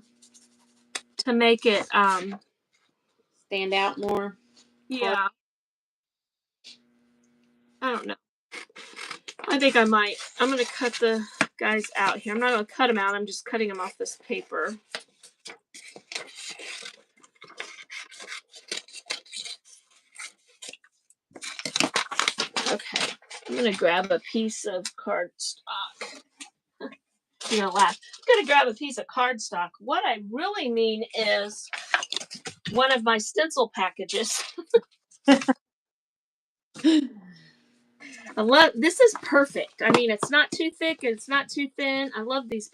to make it Stand out more. yeah. I don't know. I think I might. I'm gonna cut the guys out here. I'm not gonna cut them out. I'm just cutting them off this paper. Okay. I'm gonna grab a piece of cardstock. You're gonna laugh. I'm gonna grab a piece of cardstock. What I really mean is one of my stencil packages. I love this is perfect. I mean, it's not too thick and it's not too thin. I love this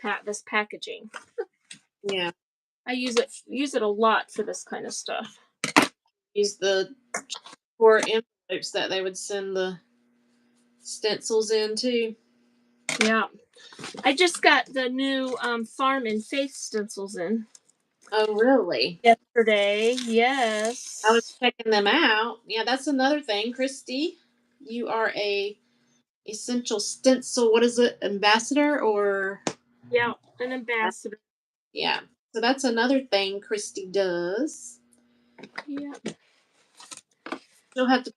packaging. Yeah. I use it a lot for this kind of stuff. Use the 4 envelopes that they would send the stencils in too. Yeah. I just got the new Farm and Faith stencils in Oh, really? yesterday. Yes. I was checking them out. Yeah, that's another thing, Christy. You are a essential stencil. What is it, ambassador or? Yeah, an ambassador. Yeah. So that's another thing Christy does. Yeah. You'll have to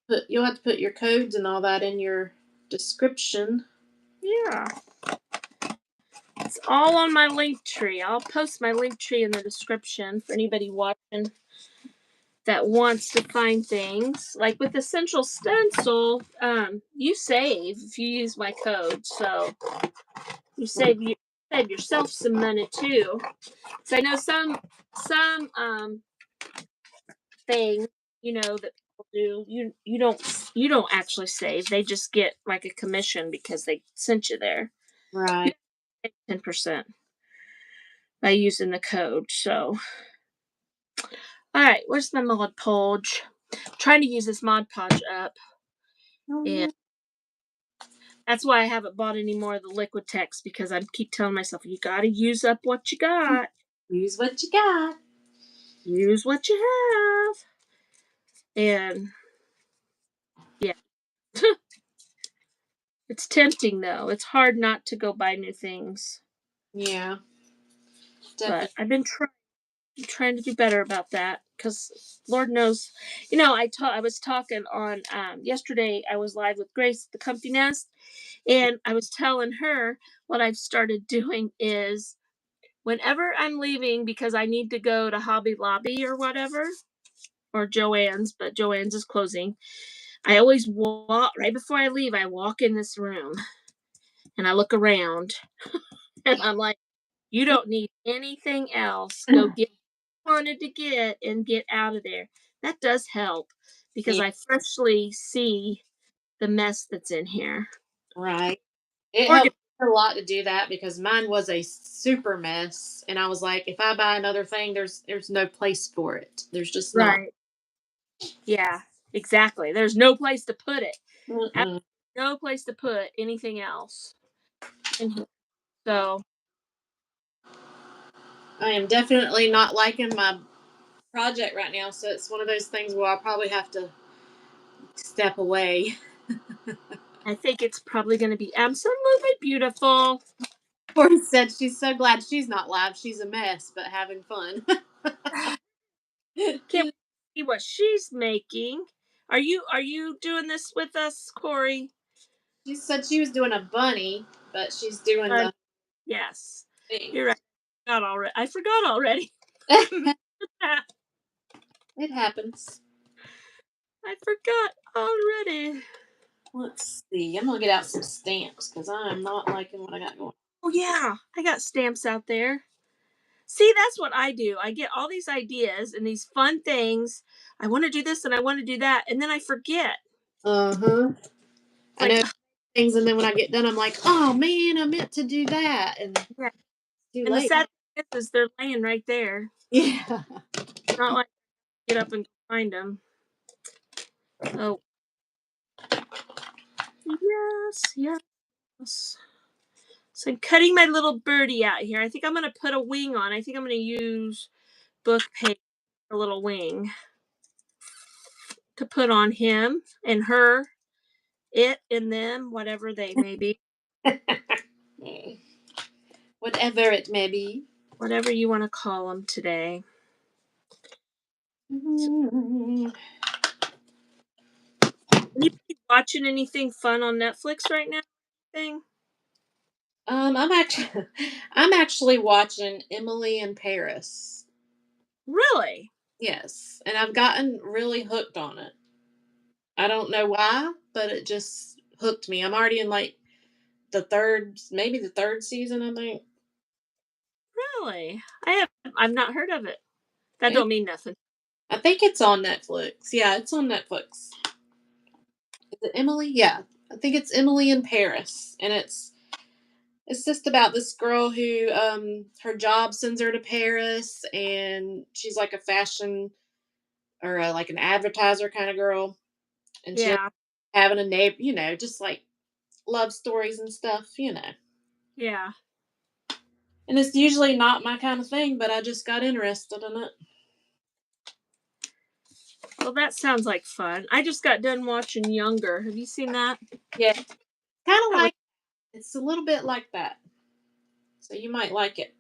put your codes and all that in your description. Yeah. It's all on my link tree. I'll post my link tree in the description for anybody watching that wants to find things. Like with Essential Stencil, you save if you use my code. So you save yourself some money too. So I know some things, that people do, you don't actually save. They just get like a commission because they sent you there. Right. 10% by using the code. So all right, where's my Mod Podge? I'm trying to use this Mod Podge up. And that's why I haven't bought any more of the Liquid Text, because I keep telling myself, you gotta use up what you got. Use what you got. Use what you have. And yeah. It's tempting though. It's hard not to go buy new things. Yeah. But Definitely. I've been trying to do better about that, because Lord knows, I was talking on yesterday. I was live with Grace at the Comfy Nest, and I was telling her what I've started doing is whenever I'm leaving, because I need to go to Hobby Lobby or whatever, or Joann's, but Joann's is closing. I always walk right before I leave. I walk in this room and I look around and I'm like, you don't need anything else. Go get what you wanted to get and get out of there. That does help, because Yeah. I freshly see the mess that's in here. Right. It Or helped a lot to do that because mine was a super mess, and I was like, if I buy another thing, there's no place for it. There's just not. right. Yeah, exactly. There's no place to put it. Mm-mm. No place to put anything else in here. So I am definitely not liking my project right now, so it's one of those things where I'll probably have to step away. I think it's probably going to be absolutely beautiful. Corey said she's so glad she's not live. She's a mess, but having fun. Can't see what she's making. Are you doing this with us, Corey? She said she was doing a bunny, but she's doing the Yes. thing. You're right. I forgot already. It happens. I forgot already. Let's see. I'm gonna get out some stamps because I'm not liking what I got going. Oh yeah, I got stamps out there. See, that's what I do. I get all these ideas and these fun things. I want to do this and I want to do that, and then I forget. Uh-huh. It's I like, know things, and then when I get done, I'm like, oh man, I meant to do that, and it's yeah. too And the late. sad thing is they're laying right there. Yeah. It's not like I get up and find them. Oh. Yes. So I'm cutting my little birdie out here. I think I'm going to put a wing on. I think I'm going to use book paper, a little wing to put on him and her, it and them, whatever they may be. Whatever it may be. Whatever you want to call them today. Anybody watching anything fun on Netflix right now? Thing? I'm actually watching Emily in Paris. Really? Yes, and I've gotten really hooked on it. I don't know why, but it just hooked me. I'm already in like maybe the third season, I think. Really? I've not heard of it. That It, don't mean nothing. I think it's on Netflix. Yeah, it's on Netflix. Is it Emily? Yeah, I think it's Emily in Paris, and it's just about this girl who her job sends her to Paris, and she's like a fashion or like an advertiser kind of girl, and she Yeah. having a neighbor, just like love stories and stuff. Yeah. And it's usually not my kind of thing, but I just got interested in it. Well, that sounds like fun. I just got done watching Younger. Have you seen that? Yeah, kind of That was, like it's a little bit like that, so you might like it.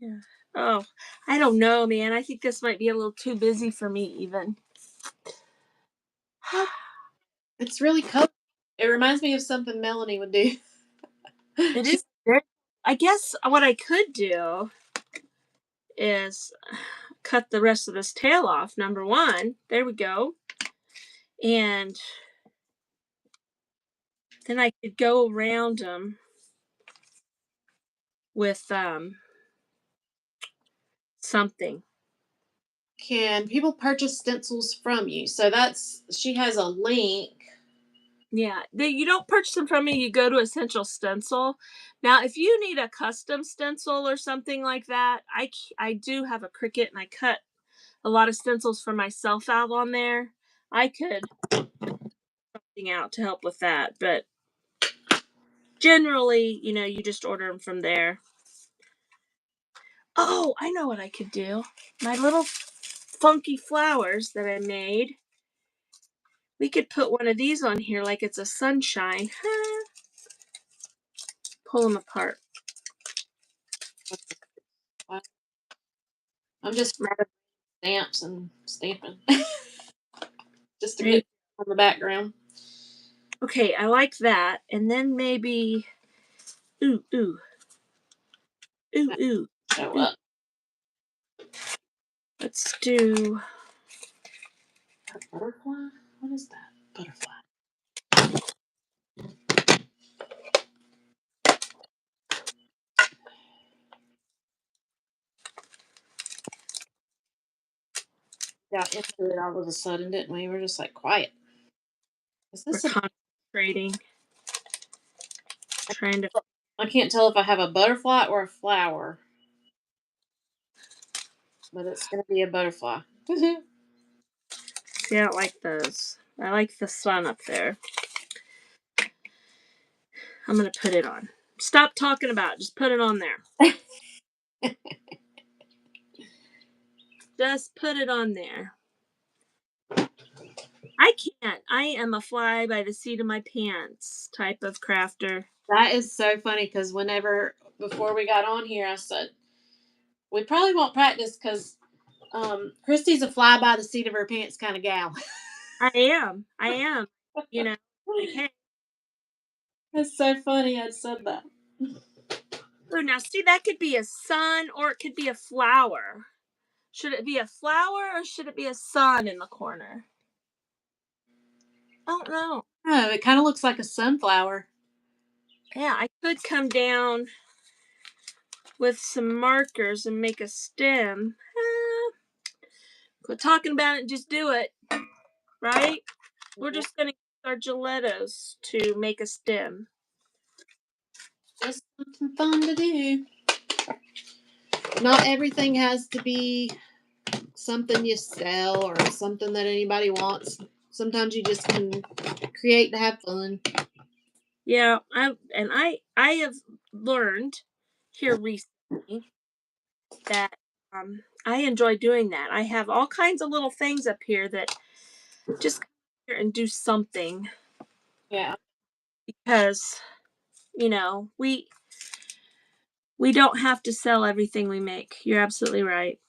yeah. Oh, I don't know, man. I think this might be a little too busy for me, even. It's really cool. It reminds me of something Melanie would do. It is. I guess what I could do is cut the rest of this tail off. Number one, there we go, and then I could go around them with something. Can people purchase stencils from you? So she has a link. Yeah, you don't purchase them from me. You go to Essential Stencil. Now, if you need a custom stencil or something like that, I do have a Cricut, and I cut a lot of stencils for myself out on there. I could something out to help with that, but generally, you just order them from there. Oh, I know what I could do. My little funky flowers that I made. We could put one of these on here like it's a sunshine. Pull them apart. I'm just stamps and stamping just to get on the background. Okay, I like that. And then maybe, ooh. Show up. Let's do A butterfly? What is that? Butterfly. Got into it all of a sudden, didn't we? We're just like quiet. Is we're this concentrating. Trying to. I can't tell if I have a butterfly or a flower, but it's gonna be a butterfly. See, I don't like those. I like the sun up there. I'm gonna put it on. Stop talking about it. Just put it on there. Just put it on there. I can't. I am a fly by the seat of my pants type of crafter. That is so funny because before we got on here, I said we probably won't practice because Christy's a fly by the seat of her pants kind of gal. I am. Okay. That's so funny I said that. Oh, now see, that could be a sun or it could be a flower. Should it be a flower or should it be a sun in the corner? I don't know. Oh, it kind of looks like a sunflower. Yeah, I could come down with some markers and make a stem. Quit talking about it and just do it. Right? We're just going to use our Gillettos to make a stem. Just something fun to do. Not everything has to be something you sell or something that anybody wants. Sometimes you just can create to have fun. Yeah, I have learned here recently that I enjoy doing that. I have all kinds of little things up here that just come here and do something Yeah. because you know we don't have to sell everything we make. You're absolutely right.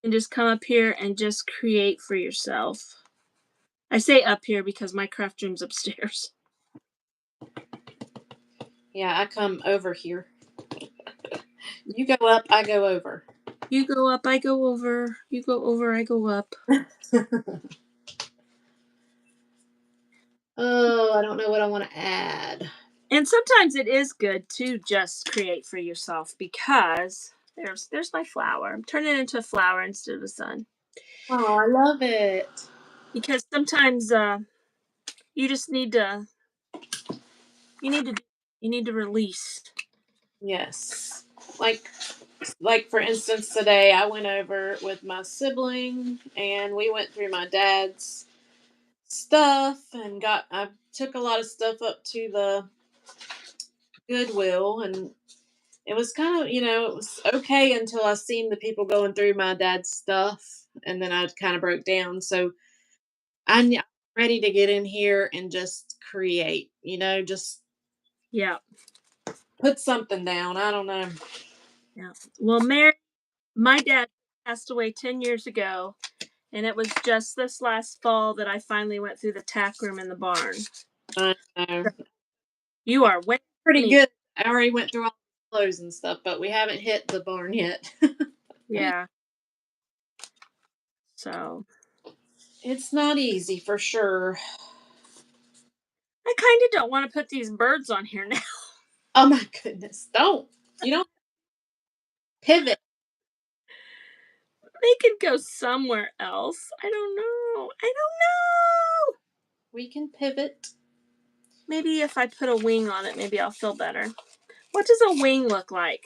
And just come up here and just create for yourself. I say up here because my craft room's upstairs. Yeah, I come over here. You go up, I go over. You go up, I go over. You go over, I go up. Oh, I don't know what I want to add. And sometimes it is good to just create for yourself because there's my flower. I'm turning it into a flower instead of a sun. Oh, I love it. Because sometimes you just need to you need to you need to release. Yes. Like for instance today I went over with my sibling and we went through my dad's stuff and I took a lot of stuff up to the Goodwill, and it was kind of, it was okay until I seen the people going through my dad's stuff, and then I kind of broke down. So I'm ready to get in here and just create, just Yeah. put something down. I don't know. Yeah. Well, Mary, my dad passed away 10 years ago, and it was just this last fall that I finally went through the tack room in the barn. I know. You are way Pretty me. good. I already went through all the clothes and stuff, but we haven't hit the barn yet. Yeah. So It's not easy for sure. I kind of don't want to put these birds on here now. Oh my goodness. You don't pivot. They could go somewhere else. I don't know. I don't know. We can pivot. Maybe if I put a wing on it, maybe I'll feel better. What does a wing look like?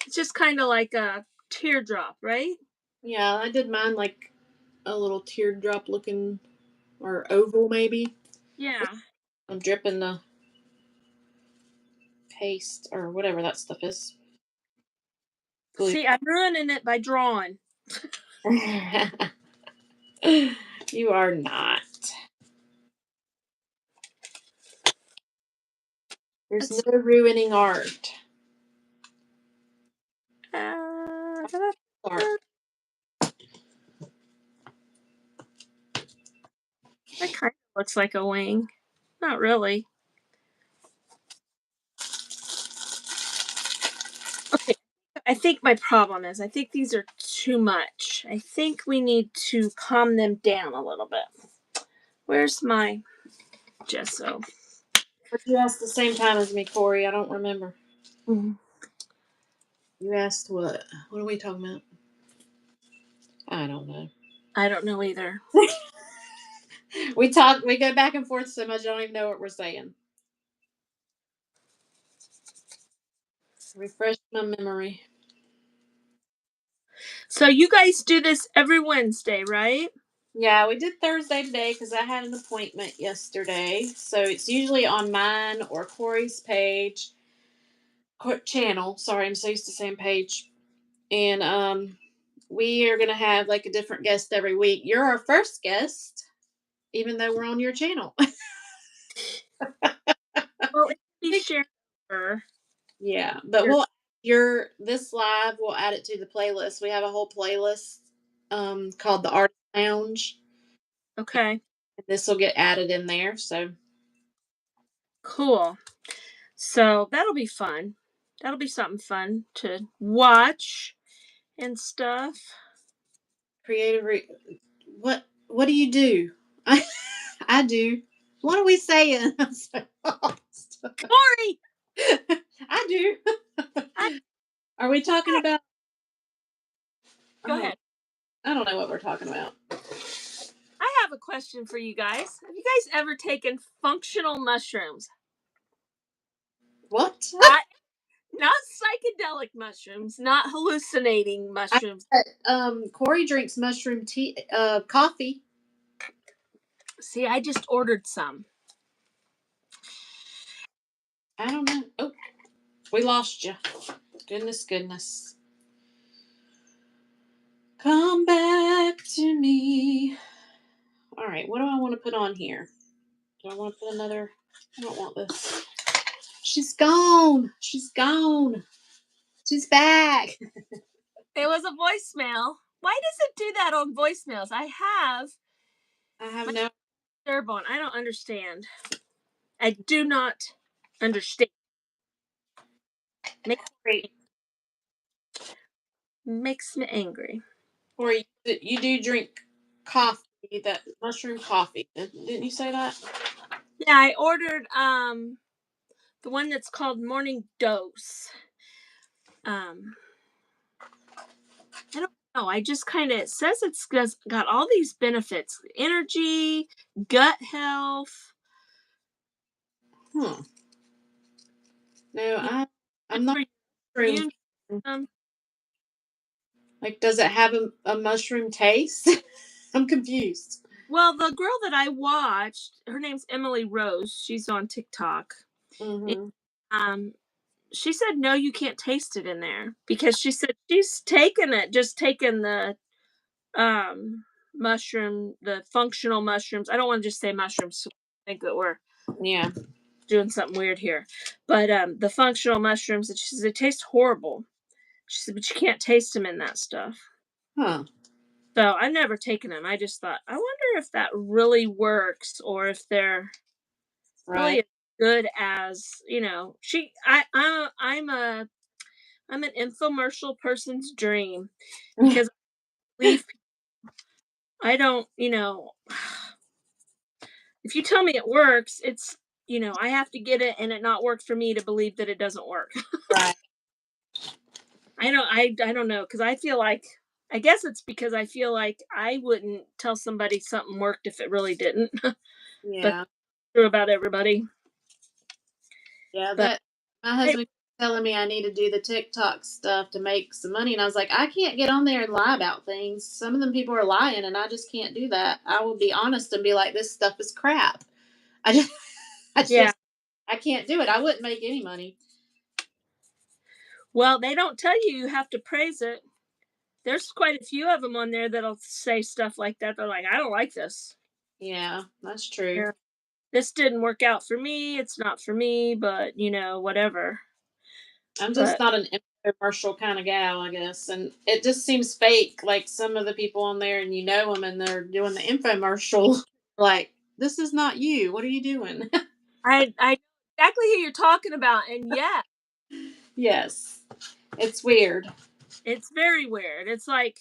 It's just kind of like a teardrop, right? Yeah, I did mine like a little teardrop looking, or oval maybe. Yeah. I'm dripping the paste or whatever that stuff is. Glue. See, I'm ruining it by drawing. You are not. There's That's, no ruining art. Art. that kind of looks like a wing. Not really. Okay. I think my problem is I think these are too much. I think we need to calm them down a little bit. Where's my gesso? But you asked the same time as me, Corey. I don't remember. Mm, You asked what? What are we talking about? I don't know. I don't know either. We go back and forth so much I don't even know what we're saying. Refresh my memory. So you guys do this every Wednesday, right? Yeah, we did Thursday today because I had an appointment yesterday. So it's usually on mine or Corey's channel. Sorry, I'm so used to saying page. And we are gonna have like a different guest every week. You're our first guest, even though we're on your channel. Well, if we share her. Yeah, but this live, we'll add it to the playlist. We have a whole playlist called the Art Lounge. Okay. This will get added in there. So Cool. So that'll be fun. That'll be something fun to watch and stuff. creative. What do you do? I do. What are we saying? I'm so lost. Corey! I do. Are we talking about? Go ahead. I don't know what we're talking about. I have a question for you guys. Have you guys ever taken functional mushrooms? What? Not psychedelic mushrooms, not hallucinating mushrooms. Corey drinks mushroom tea, coffee. See, I just ordered some. I don't know. Oh, we lost you. Goodness. Come back to me. All right, what do I want to put on here? Do I want to put another? I don't want this. She's gone. She's back. It was a voicemail. Why does it do that on voicemails? I have no. Disturb on. I don't understand. I do not understand. Makes me angry. Or you do drink coffee, that mushroom coffee. Didn't you say that? Yeah, I ordered the one that's called Morning Dose. I don't know. I just kind of, it says it's got all these benefits: energy, gut health. No, Yeah, I'm not. immune. Like, does it have a mushroom taste? I'm confused. Well, the girl that I watched, her name's Emily Rose. She's on TikTok. Mm-hmm. And, she said no, you can't taste it in there, because she said she's taken the mushroom, the functional mushrooms. I don't want to just say mushrooms, so I think that we're doing something weird here. But the functional mushrooms, and she says they taste horrible. She said, but you can't taste them in that stuff. Huh. So I've never taken them. I just thought, I wonder if that really works, or if they're really as good as, I'm an infomercial person's dream, because I don't, if you tell me it works, it's, I have to get it and it not work for me to believe that it doesn't work. Right. I don't know, because I guess it's because I feel like I wouldn't tell somebody something worked if it really didn't. Yeah. But true about everybody. Yeah, that my husband telling me I need to do the TikTok stuff to make some money, and I was like, I can't get on there and lie about things. Some of them people are lying, and I just can't do that. I will be honest and be like, this stuff is crap. I can't do it. I wouldn't make any money. Well, they don't tell you have to praise it. There's quite a few of them on there that'll say stuff like that. They're like, I don't like this. Yeah, that's true. Yeah. This didn't work out for me. It's not for me, but whatever. I'm just not an infomercial kind of gal, I guess. And it just seems fake. Like some of the people on there, and them, and they're doing the infomercial. Like, this is not you. What are you doing? I exactly who you're talking about. And yeah. Yes. It's weird. It's very weird. It's like,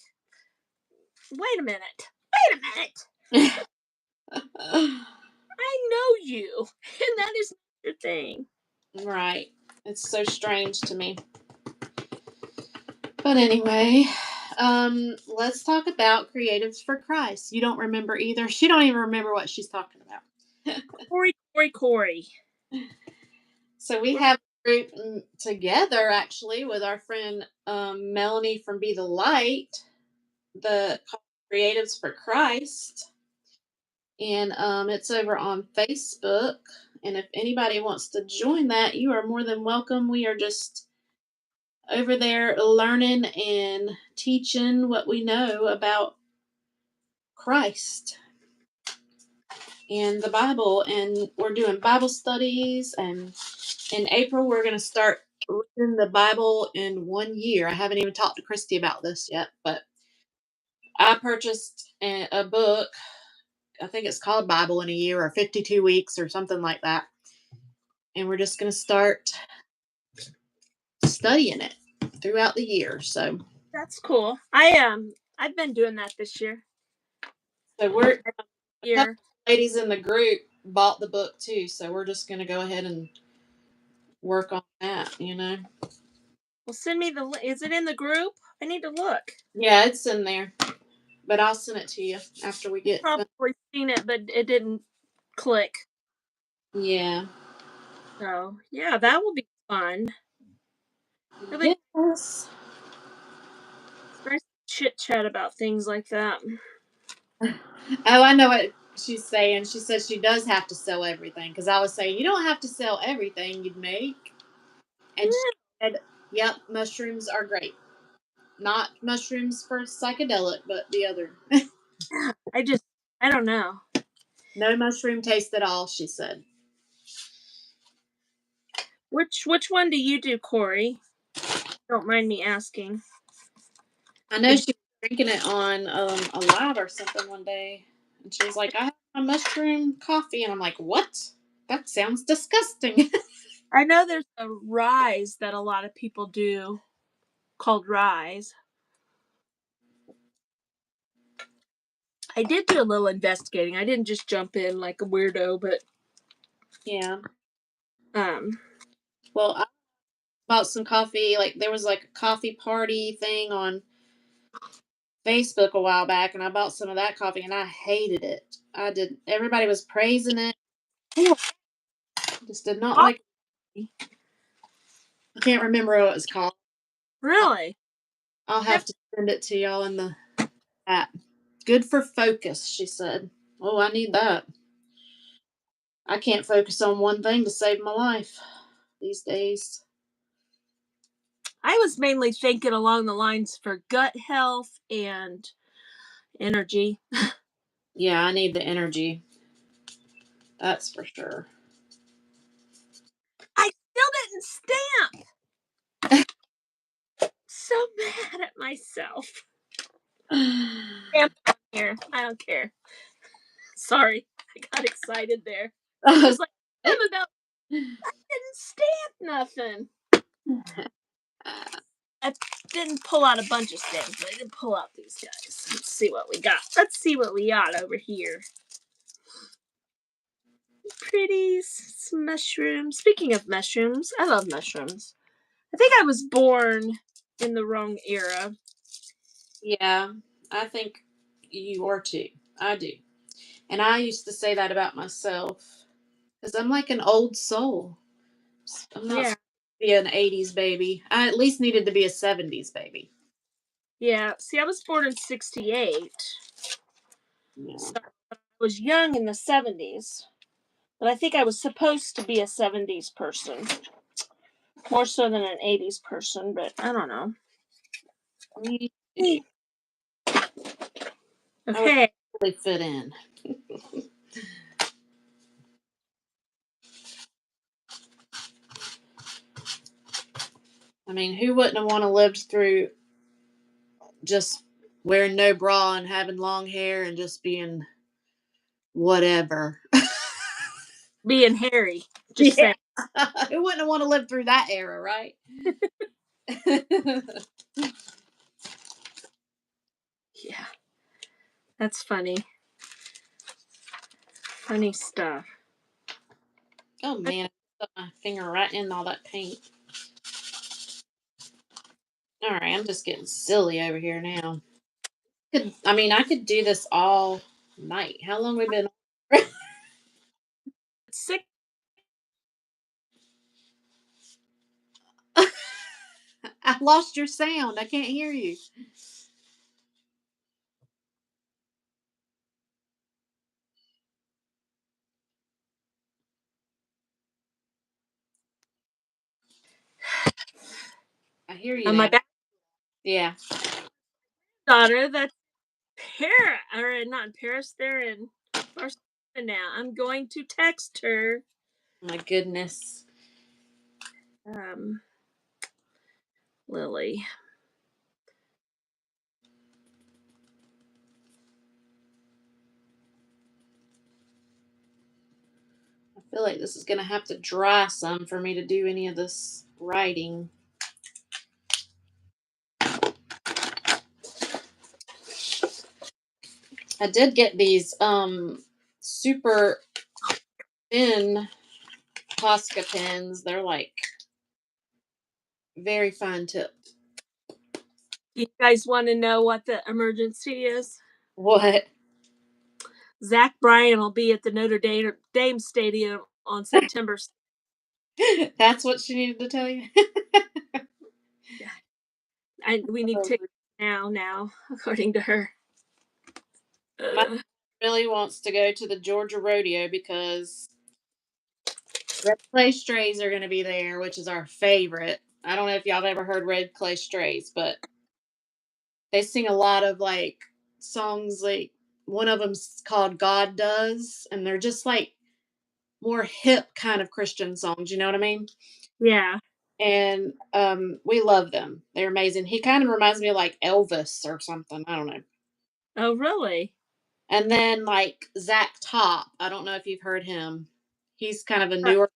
wait a minute. I know you. And that is your thing. Right. It's so strange to me. But anyway, let's talk about Creatives for Christ. You don't remember either. She don't even remember what she's talking about. Corey. So we have a group together, actually, with our friend Melanie from Be the Light, the Creatives for Christ. And it's over on Facebook. And if anybody wants to join that, you are more than welcome. We are just over there learning and teaching what we know about Christ and the Bible. And we're doing Bible studies. And in April, we're going to start reading the Bible in 1 year. I haven't even talked to Christy about this yet, but I purchased a book. I think it's called Bible in a Year, or 52 Weeks, or something like that. And we're just going to start studying it throughout the year. So that's cool. I've been doing that this year. So we're a couple ladies in the group bought the book too. So we're just going to go ahead and work on that. Well, send me is it in the group? I need to look. Yeah, it's in there, but I'll send it to you after we get. Probably seen it, but it didn't click. Yeah. So yeah, that will be fun. Yes. It's nice to chit chat about things like that. Oh, I know what she's saying. She says she does have to sell everything because I was saying you don't have to sell everything you'd make, and she said, "Yep, mushrooms are great. Not mushrooms for psychedelic, but the other. I don't know. No mushroom taste at all." She said. Which one do you do, Corey? Don't mind me asking. I know she was drinking it on a live or something one day, and she was like, "I have my mushroom coffee," and I'm like, "What? That sounds disgusting." I know there's a rise that a lot of people do called rise. I did do a little investigating. I didn't just jump in like a weirdo, but Yeah. um Well, I bought some coffee. Like there was like a coffee party thing on Facebook a while back, and I bought some of that coffee, and I hated it. I did. Everybody was praising it. Just did not like. coffee. I can't remember what it was called. Really? I'll have to send it to y'all in the app. Good for focus, she said. Oh, I need that. I can't focus on one thing to save my life these days. I was mainly thinking along the lines for gut health and energy. Yeah, I need the energy. That's for sure. I still didn't stamp. So mad at myself. Stamp on here. I don't care. Sorry, I got excited there. I was like, I'm about. I didn't stamp nothing. I didn't pull out a bunch of stamps, but I did pull out these guys. Let's see what we got. Let's see what we got over here. Pretties, mushrooms. Speaking of mushrooms, I love mushrooms. I think I was born in the wrong era. Yeah, I think you are too. I do. And I used to say that about myself because I'm like an old soul. I'm not Yeah. supposed to be an 80s baby. I at least needed to be a 70s baby. Yeah. See, I was born in 68. Yeah. So I was young in the 70s. But I think I was supposed to be a 70s person. More so than an 80s person, but I don't know. Me too. I would Okay. really fit in. I mean, who wouldn't have want to lived through just wearing no bra and having long hair and just being whatever? Being hairy. Just Yeah. saying. Who wouldn't want to live through that era, right? Yeah. That's funny. Funny stuff. Oh man, I stuck my finger right in all that paint. All right, I'm just getting silly over here now. I could do this all night. How long we been? Sick. I lost your sound. I can't hear you. I hear you On my now. back Yeah. daughter, that's Paris, or not in Paris, they're in Barcelona now. I'm going to text her. My goodness. Um, Lily. I feel like this is gonna have to dry some for me to do any of this writing. I did get these super thin Posca pens. They're like very fine tip. You guys want to know what the emergency is? What? Zach Bryan will be at the Notre Dame Stadium on September. That's what she needed to tell you. And we need tickets now, according to her. my Ugh. really wants to go to the Georgia rodeo because Red Clay Strays are going to be there, which is our favorite. I don't know if y'all have ever heard Red Clay Strays, but they sing a lot of like songs. Like one of them's called God Does, and they're just like more hip kind of Christian songs. You know what I mean? Yeah. And we love them. They're amazing. He kind of reminds me of like Elvis or something. I don't know. Oh, really? And then like Zach Top. I don't know if you've heard him. He's kind of a Uh, newer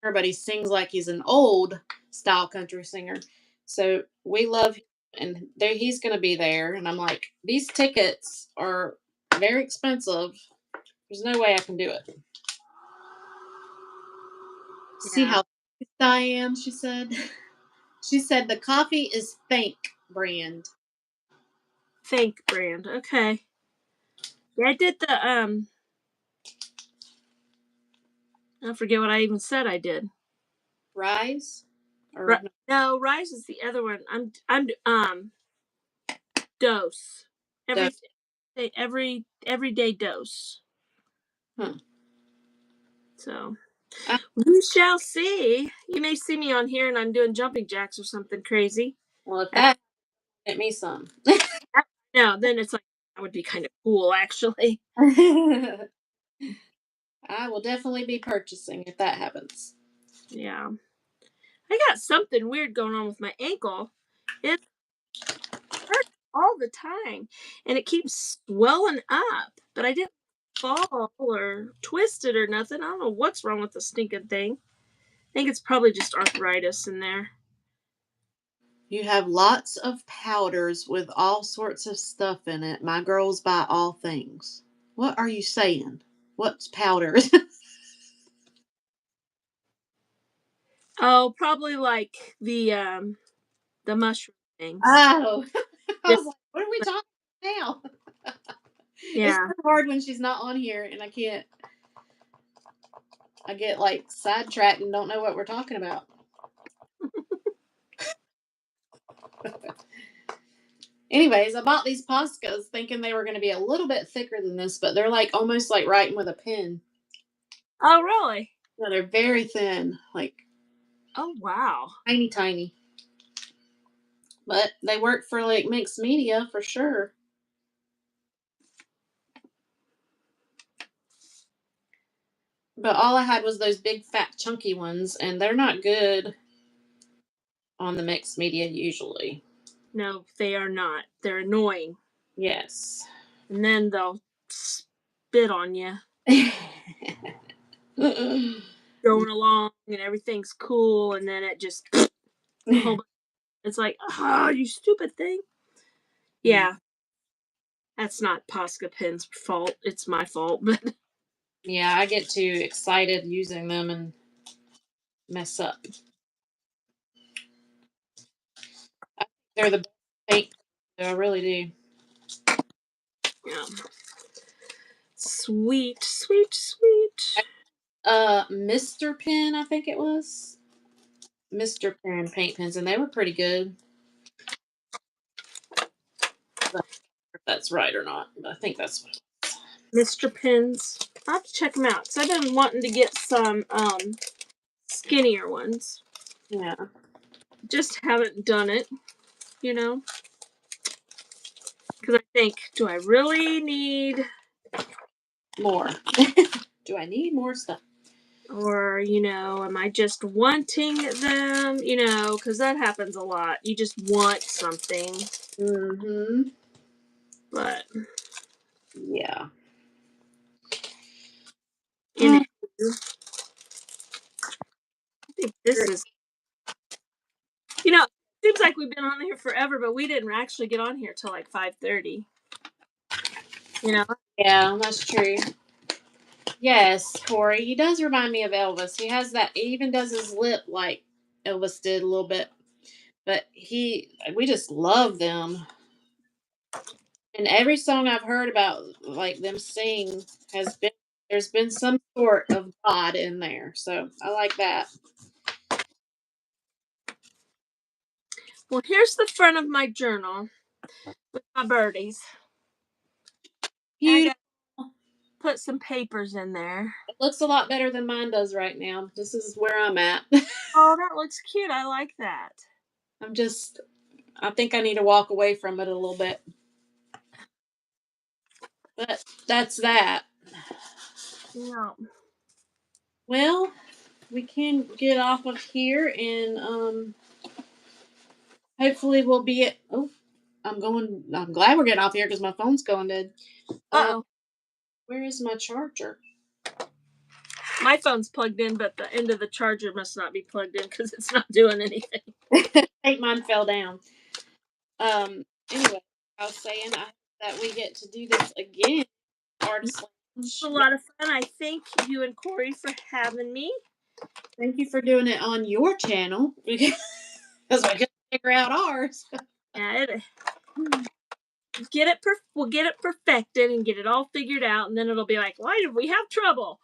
singer, but he sings like he's an old style country singer. So we love him, and there he's going to be there. And I'm like, these tickets are very expensive. There's no way I can do it. See yeah. how pissed I am, she said. She said the coffee is Think brand. Think brand. Okay. Yeah, I did the I forget what I even said I did. Rise? Or Ri- no, Rise is the other one. I'm Dose. no, Everyday dose. huh. So Uh, we shall see. You may see me on here and I'm doing jumping jacks or something crazy. well, if Uh, that get me some. No, then it's like that would be kind of cool actually. I will definitely be purchasing if that happens. Yeah. I got something weird going on with my ankle. It hurts all the time and it keeps swelling up, but I didn't fall or twist it or nothing. I don't know what's wrong with the stinking thing. I think it's probably just arthritis in there. You have lots of powders with all sorts of stuff in it. My girls buy all things. What are you saying? What's powders? Oh, probably like the mushroom things. Oh, I Yeah. was like, what are we talking about now? It's Yeah. so hard when she's not on here and I get like sidetracked and don't know what we're talking about. Anyways, I bought these Poscas thinking they were going to be a little bit thicker than this, but they're like almost like writing with a pen. Oh, really? No, they're very thin, like Oh, wow. tiny, tiny. But they work for like mixed media for sure. But all I had was those big, fat, chunky ones, and they're not good on the mixed media usually. No, they are not. They're annoying. Yes. And then they'll spit on you going along and everything's cool and then it just a whole bunch. It's like, oh, you stupid thing. Yeah, that's not Posca Pin's fault. It's my fault. But Yeah, I get too excited using them and mess up. They're the best paint. I really do. yeah. Sweet, sweet, sweet. Mr. Pen, I think it was. Mr. Pen paint pens, and they were pretty good. I don't know if that's right or not, but I think that's what. Mr. Pins. I'll have to check them out. So I've been wanting to get some skinnier ones. Yeah, Just haven't done it, you know? Because I think, do I really need, more. Do I need more stuff? or, am I just wanting them? Because that happens a lot. You just want something, Mm-hmm. but Yeah. in it, I think this is, seems like we've been on here forever, but we didn't actually get on here till like 5:30. You know? Yeah, that's true. Yes, Corey. He does remind me of Elvis. He has that. He even does his lip like Elvis did a little bit. But we just love them. And every song I've heard about, like them sing, there's been some sort of God in there. So I like that. Well, here's the front of my journal with my birdies. I Beautiful. got put some papers in there. It looks a lot better than mine does right now. This is where I'm at. Oh, that looks cute. I like that. I think I need to walk away from it a little bit. But that's that. Yeah. Well, we can get off of here and hopefully we'll be at I'm glad we're getting off here because my phone's going dead. Uh-oh. Where is my charger? My phone's plugged in, but the end of the charger must not be plugged in because it's not doing anything. I think mine fell down. Anyway, I was saying that we get to do this again. Artist It's Lounge. a lot of fun. I thank you and Corey for having me. Thank you for doing it on your channel because we couldn't figure out ours. Yeah, we'll get it perfected and get it all figured out, and then it'll be like, why did we have trouble?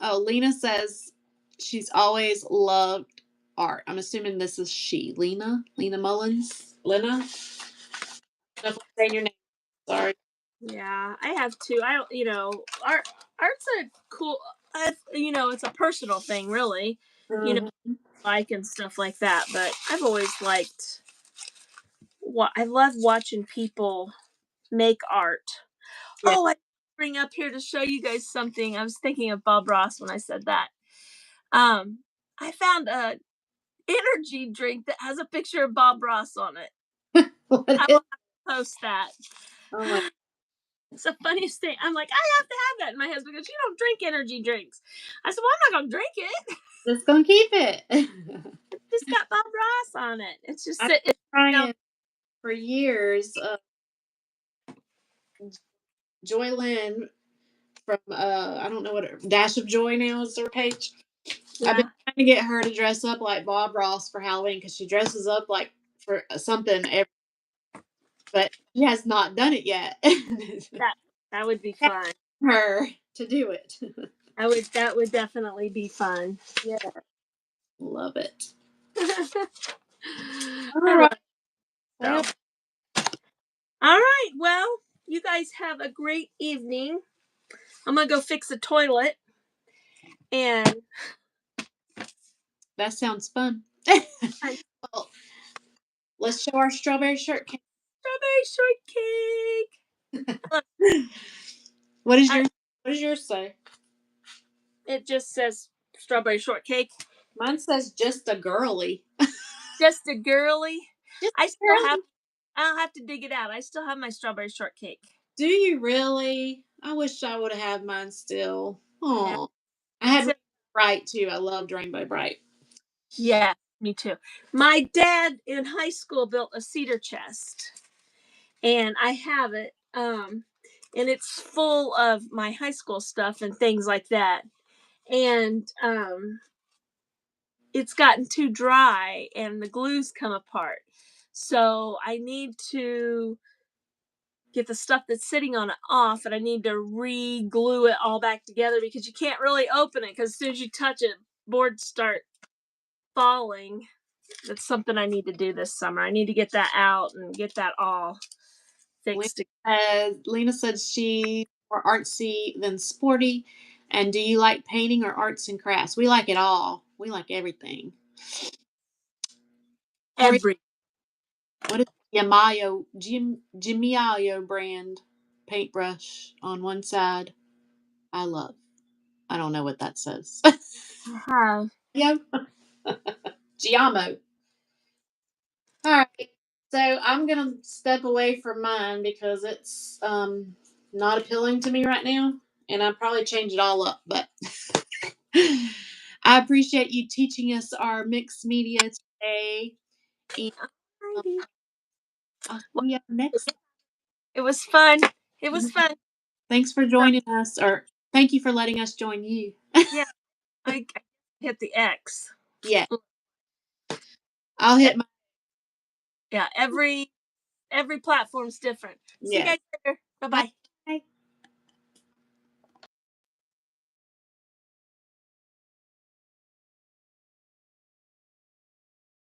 Oh, Lena says she's always loved art. I'm assuming this is she. Lena Mullins? Lena? I'm saying your name. Sorry. Yeah, I have to. Art's a cool. It's a personal thing, really. Like and stuff like that. But I've always liked. I love watching people make art. Yeah. Oh, I bring up here to show you guys something. I was thinking of Bob Ross when I said that. I found a energy drink that has a picture of Bob Ross on it. I will post that. Oh my. It's the funniest thing. I'm like, I have to have that. And my husband goes, you don't drink energy drinks. I said, well, I'm not going to drink it. Just gonna keep it. It's just got Bob Ross on it. It's just I've been trying down. for years. Joy Lynn from I don't know what Dash of Joy now is her page. Yeah. I've been trying to get her to dress up like Bob Ross for Halloween because she dresses up like for something but she has not done it yet. That would be fun. Her to do it. That would definitely be fun. Yeah. Love it. All right. Well, all right. Well, you guys have a great evening. I'm gonna go fix a toilet. And that sounds fun. Well, let's show our strawberry shortcake. Strawberry shortcake. What does yours say? It just says strawberry shortcake. Mine says just a girly. Just a girly. I don't have to dig it out. I still have my strawberry shortcake. Do you really? I wish I would have had mine still. Oh, yeah. I had Rainbow Bright too. I loved Rainbow Bright. Yeah, me too. My dad in high school built a cedar chest, and I have it. And it's full of my high school stuff and things like that. And it's gotten too dry, and the glue's come apart. So I need to get the stuff that's sitting on it off, and I need to re-glue it all back together because you can't really open it because as soon as you touch it, boards start falling. That's something I need to do this summer. I need to get that out and get that all fixed. Lena said she more artsy than sporty. And do you like painting or arts and crafts? We like it all. We like everything. What is Yamayo Jimiayo brand paintbrush on one side? I don't know what that says. Yeah. Giamo. All right. So I'm gonna step away from mine because it's not appealing to me right now, and I'll probably change it all up. But I appreciate you teaching us our mixed media today. And, I'll see you next time. It was fun. It was fun. Thanks for joining us, or thank you for letting us join you. Yeah, I hit the X. Yeah, I'll hit my. Yeah, every platform's different. See you guys later. Bye-bye.